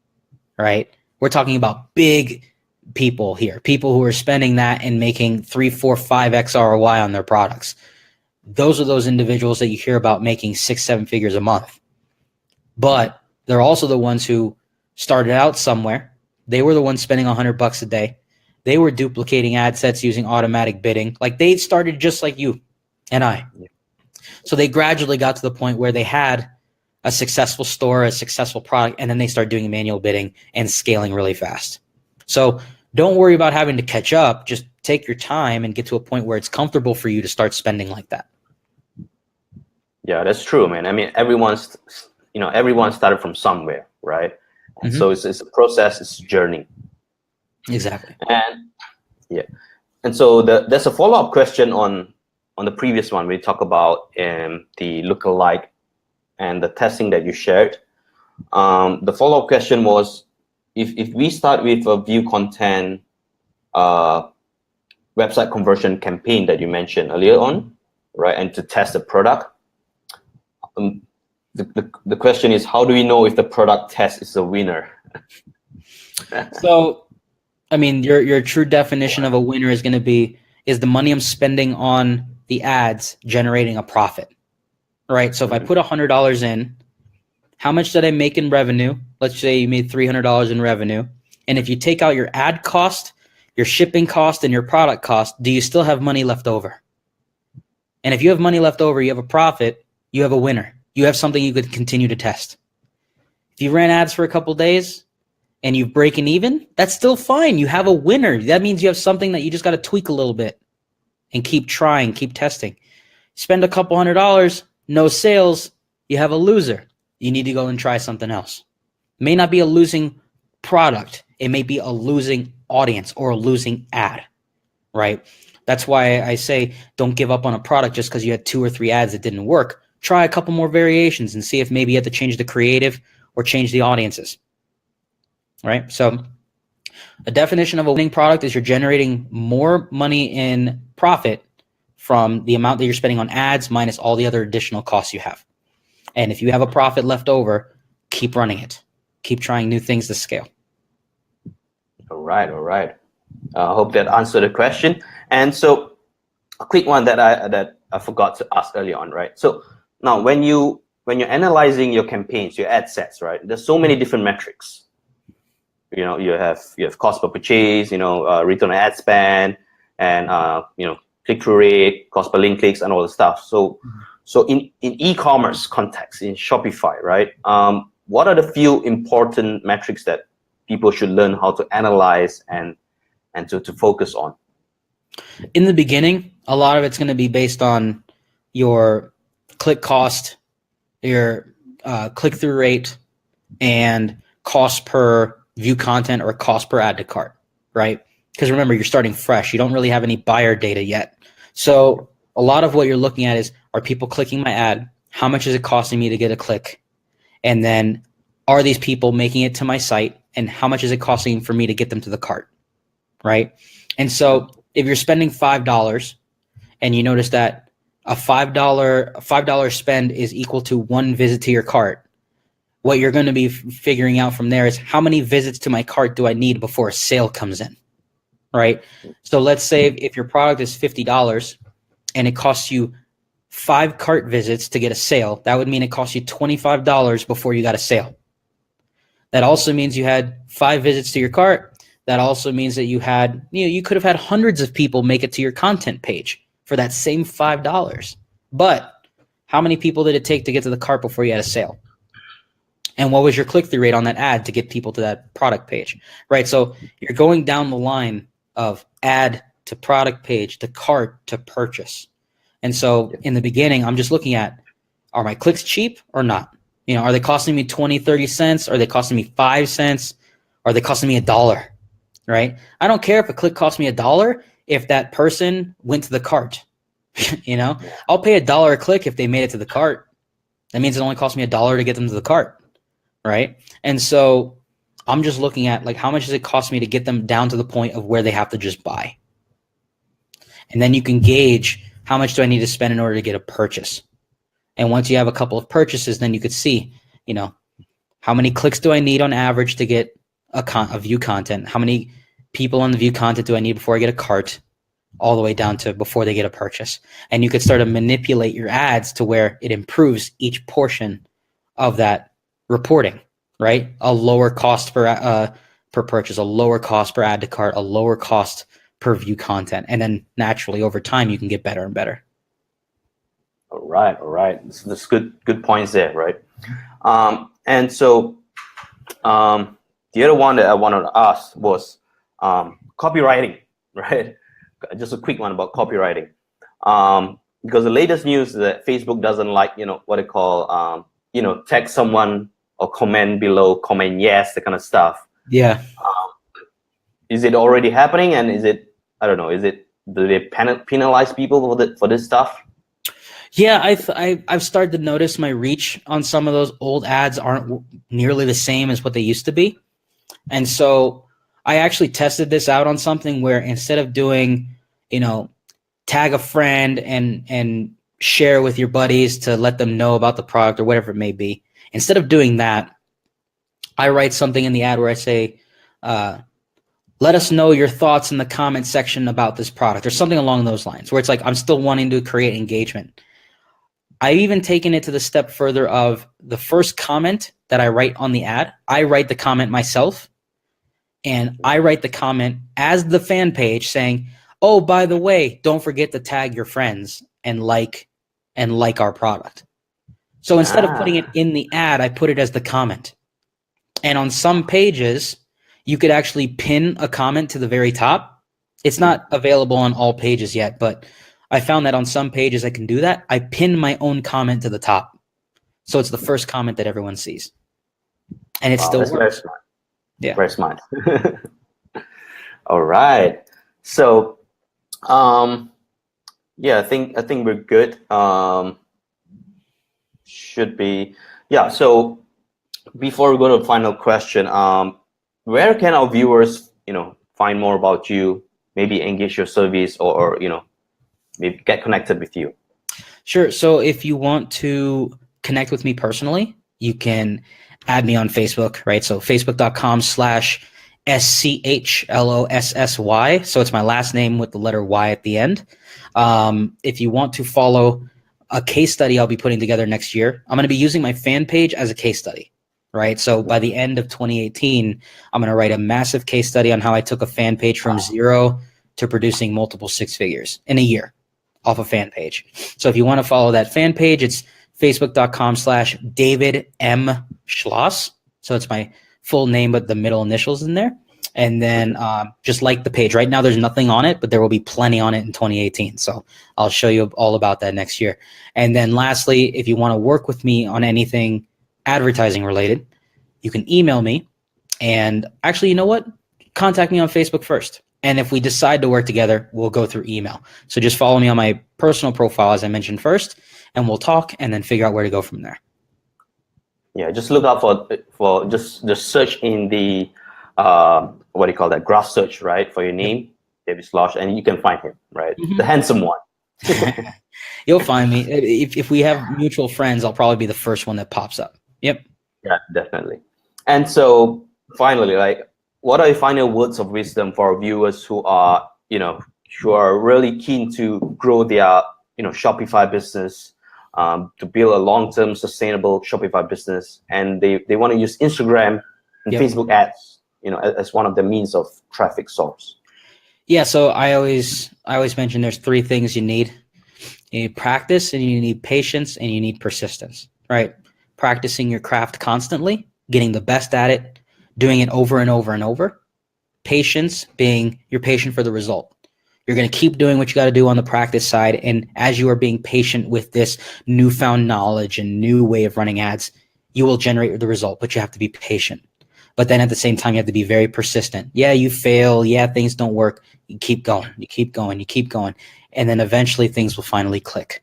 right? We're talking about big people here, people who are spending that and making 3, 4, 5x ROI on their products. Those are those individuals that you hear about making 6, 7 figures a month. But they're also the ones who started out somewhere. They were the ones spending $100 a day. They were duplicating ad sets using automatic bidding. Like, they started just like you and I. So they gradually got to the point where they had a successful store, a successful product, and then they start doing manual bidding and scaling really fast. So don't worry about having to catch up. Just take your time and get to a point where it's comfortable for you to start spending like that. Yeah, that's true, man. I mean, everyone started from somewhere, right? And so it's a process, it's a journey. Exactly. And yeah, and so there's a follow-up question on the previous one. We talk about the lookalike and the testing that you shared. The follow-up question was, if we start with a view content website conversion campaign that you mentioned earlier on, right, and to test the product, the question is, how do we know if the product test is a winner? So, I mean, your true definition of a winner is going to be, is the money I'm spending on the ads generating a profit, right? So if I put $100 in, how much did I make in revenue? Let's say you made $300 in revenue. And if you take out your ad cost, your shipping cost, and your product cost, do you still have money left over? And if you have money left over, you have a profit, you have a winner. You have something you could continue to test. If you ran ads for a couple days and you've breaking even, that's still fine. You have a winner. That means you have something that you just got to tweak a little bit and keep trying, keep testing. Spend a couple $100, no sales, you have a loser. You need to go and try something else. It may not be a losing product. It may be a losing audience or a losing ad, right? That's why I say don't give up on a product just because you had 2 or 3 ads that didn't work. Try a couple more variations and see if maybe you have to change the creative or change the audiences, right? So a definition of a winning product is you're generating more money in profit from the amount that you're spending on ads minus all the other additional costs you have. And if you have a profit left over, keep running it. Keep trying new things to scale. All right. I hope that answered the question. And so a quick one that I forgot to ask earlier on, right? So now when you're analyzing your campaigns, your ad sets, right? There's so many different metrics. You know, you have cost per purchase, return on ad spend, and click-through rate, cost per link clicks, and all the stuff. So in e-commerce context, in Shopify, right? What are the few important metrics that people should learn how to analyze and to focus on? In the beginning, a lot of it's going to be based on your click cost, your click-through rate, and cost per view content or cost per add to cart, right? Because remember, you're starting fresh. You don't really have any buyer data yet. So a lot of what you're looking at is, are people clicking my ad? How much is it costing me to get a click? And then are these people making it to my site? And how much is it costing for me to get them to the cart, right? And so if you're spending $5 and you notice that a $5 spend is equal to 1 visit to your cart, what you're going to be figuring out from there is, how many visits to my cart do I need before a sale comes in, right? So let's say if your product is $50 and it costs you 5 cart visits to get a sale, that would mean it costs you $25 before you got a sale. That also means you had 5 visits to your cart. That also means that you could have had hundreds of people make it to your content page for that same $5. But how many people did it take to get to the cart before you had a sale? And what was your click-through rate on that ad to get people to that product page, right? So you're going down the line of ad to product page to cart to purchase. And so in the beginning, I'm just looking at, are my clicks cheap or not? Are they costing me 20, 30 cents? Are they costing me 5 cents? Are they costing me $1? Right? I don't care if a click cost me $1 if that person went to the cart. I'll pay $1 a click if they made it to the cart. That means it only costs me $1 to get them to the cart, right? And so I'm just looking at like how much does it cost me to get them down to the point of where they have to just buy. And then you can gauge how much do I need to spend in order to get a purchase. And once you have a couple of purchases, then you could see, how many clicks do I need on average to get a view content? How many people on the view content do I need before I get a cart? All the way down to before they get a purchase. And you could start to manipulate your ads to where it improves each portion of that reporting, right? A lower cost per purchase, a lower cost per add to cart, a lower cost per view content. And then naturally over time, you can get better and better. All right. So that's good points there, right? And so the other one that I wanted to ask was copywriting, right? Just a quick one about copywriting, because the latest news is that Facebook doesn't like, what they call, tag someone or comment below, comment yes, that kind of stuff. Yeah. Is it already happening? And is it, I don't know, do they penalize people for this stuff? Yeah, I've started to notice my reach on some of those old ads aren't nearly the same as what they used to be. And so I actually tested this out on something where instead of doing, tag a friend and share with your buddies to let them know about the product or whatever it may be, instead of doing that, I write something in the ad where I say, let us know your thoughts in the comment section about this product or something along those lines, where it's like I'm still wanting to create engagement. I've even taken it to the step further of the first comment that I write on the ad, I write the comment myself. And I write the comment as the fan page saying, oh, by the way, don't forget to tag your friends and like our product. So instead of putting it in the ad, I put it as the comment. And on some pages, you could actually pin a comment to the very top. It's not available on all pages yet, but I found that on some pages I can do that. I pin my own comment to the top. So it's the first comment that everyone sees. And it still works. Very smart. Yeah. Very smart. All right. So, yeah, I think we're good. Should be. Yeah. So before we go to the final question, where can our viewers, find more about you, maybe engage your service or maybe get connected with you? Sure. So if you want to connect with me personally, you can add me on Facebook, right? So facebook.com/SCHLOSSY. So it's my last name with the letter Y at the end. If you want to follow a case study I'll be putting together next year, I'm going to be using my fan page as a case study, right? So by the end of 2018, I'm going to write a massive case study on how I took a fan page from zero to producing multiple six figures in a year off a fan page. So if you want to follow that fan page, it's facebook.com/David M. Schloss. So it's my full name, but the middle initials in there. And then just like the page. Right now, there's nothing on it, but there will be plenty on it in 2018. So I'll show you all about that next year. And then lastly, if you want to work with me on anything advertising related, you can email me. And actually, you know what? Contact me on Facebook first. And if we decide to work together, we'll go through email. So just follow me on my personal profile, as I mentioned first, and we'll talk and then figure out where to go from there. Yeah, just look out for just search in the what do you call that, graph search, right, for your name, David Schloss, and you can find him, right? Mm-hmm. The handsome one. You'll find me. If we have mutual friends, I'll probably be the first one that pops up. Yep. Yeah, definitely. And so finally, like, what are your final words of wisdom for our viewers who are really keen to grow their Shopify business, to build a long-term sustainable Shopify business, and they want to use Instagram and Facebook ads, as one of the means of traffic source? Yeah, so I always mention there's three things you need. You need practice, and you need patience, and you need persistence, right? Practicing your craft constantly, getting the best at it, doing it over and over and over. Patience being you're patient for the result. You're going to keep doing what you got to do on the practice side. And as you are being patient with this newfound knowledge and new way of running ads, you will generate the result, but you have to be patient. But then at the same time, you have to be very persistent. Yeah, you fail. Yeah, things don't work. You keep going. You keep going. You keep going. And then eventually things will finally click.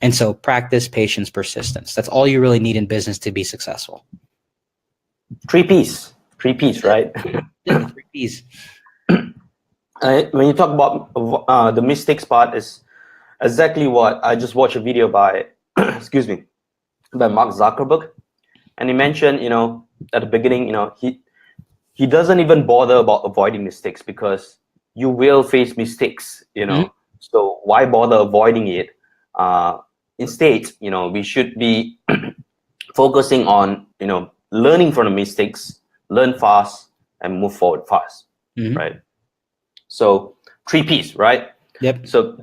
And so practice, patience, persistence. That's all you really need in business to be successful. Three P's, right? Yeah, the 3 Ps. When you talk about the mistakes part, is exactly what I just watched a video by, excuse me, by Mark Zuckerberg, and he mentioned, at the beginning, he doesn't even bother about avoiding mistakes because you will face mistakes, Mhm. So why bother avoiding it? Instead, we should be focusing on, learning from the mistakes, learn fast, and move forward fast, Mhm. right? So 3 Ps, right? Yep. So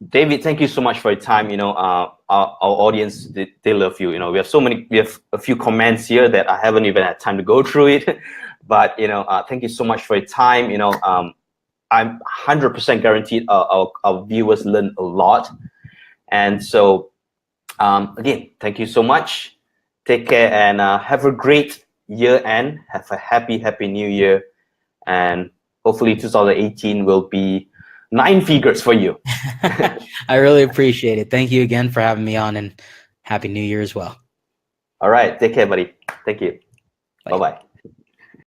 David, thank you so much for your time. Our audience, they love you. We have a few comments here that I haven't even had time to go through it. But thank you so much for your time. I'm 100% guaranteed our viewers learn a lot. And so again, thank you so much. Take care and have a great year end. Have a happy new year. And hopefully 2018 will be 9 figures for you. I really appreciate it. Thank you again for having me on, and Happy New Year as well. All right. Take care, buddy. Thank you. Bye. Bye-bye.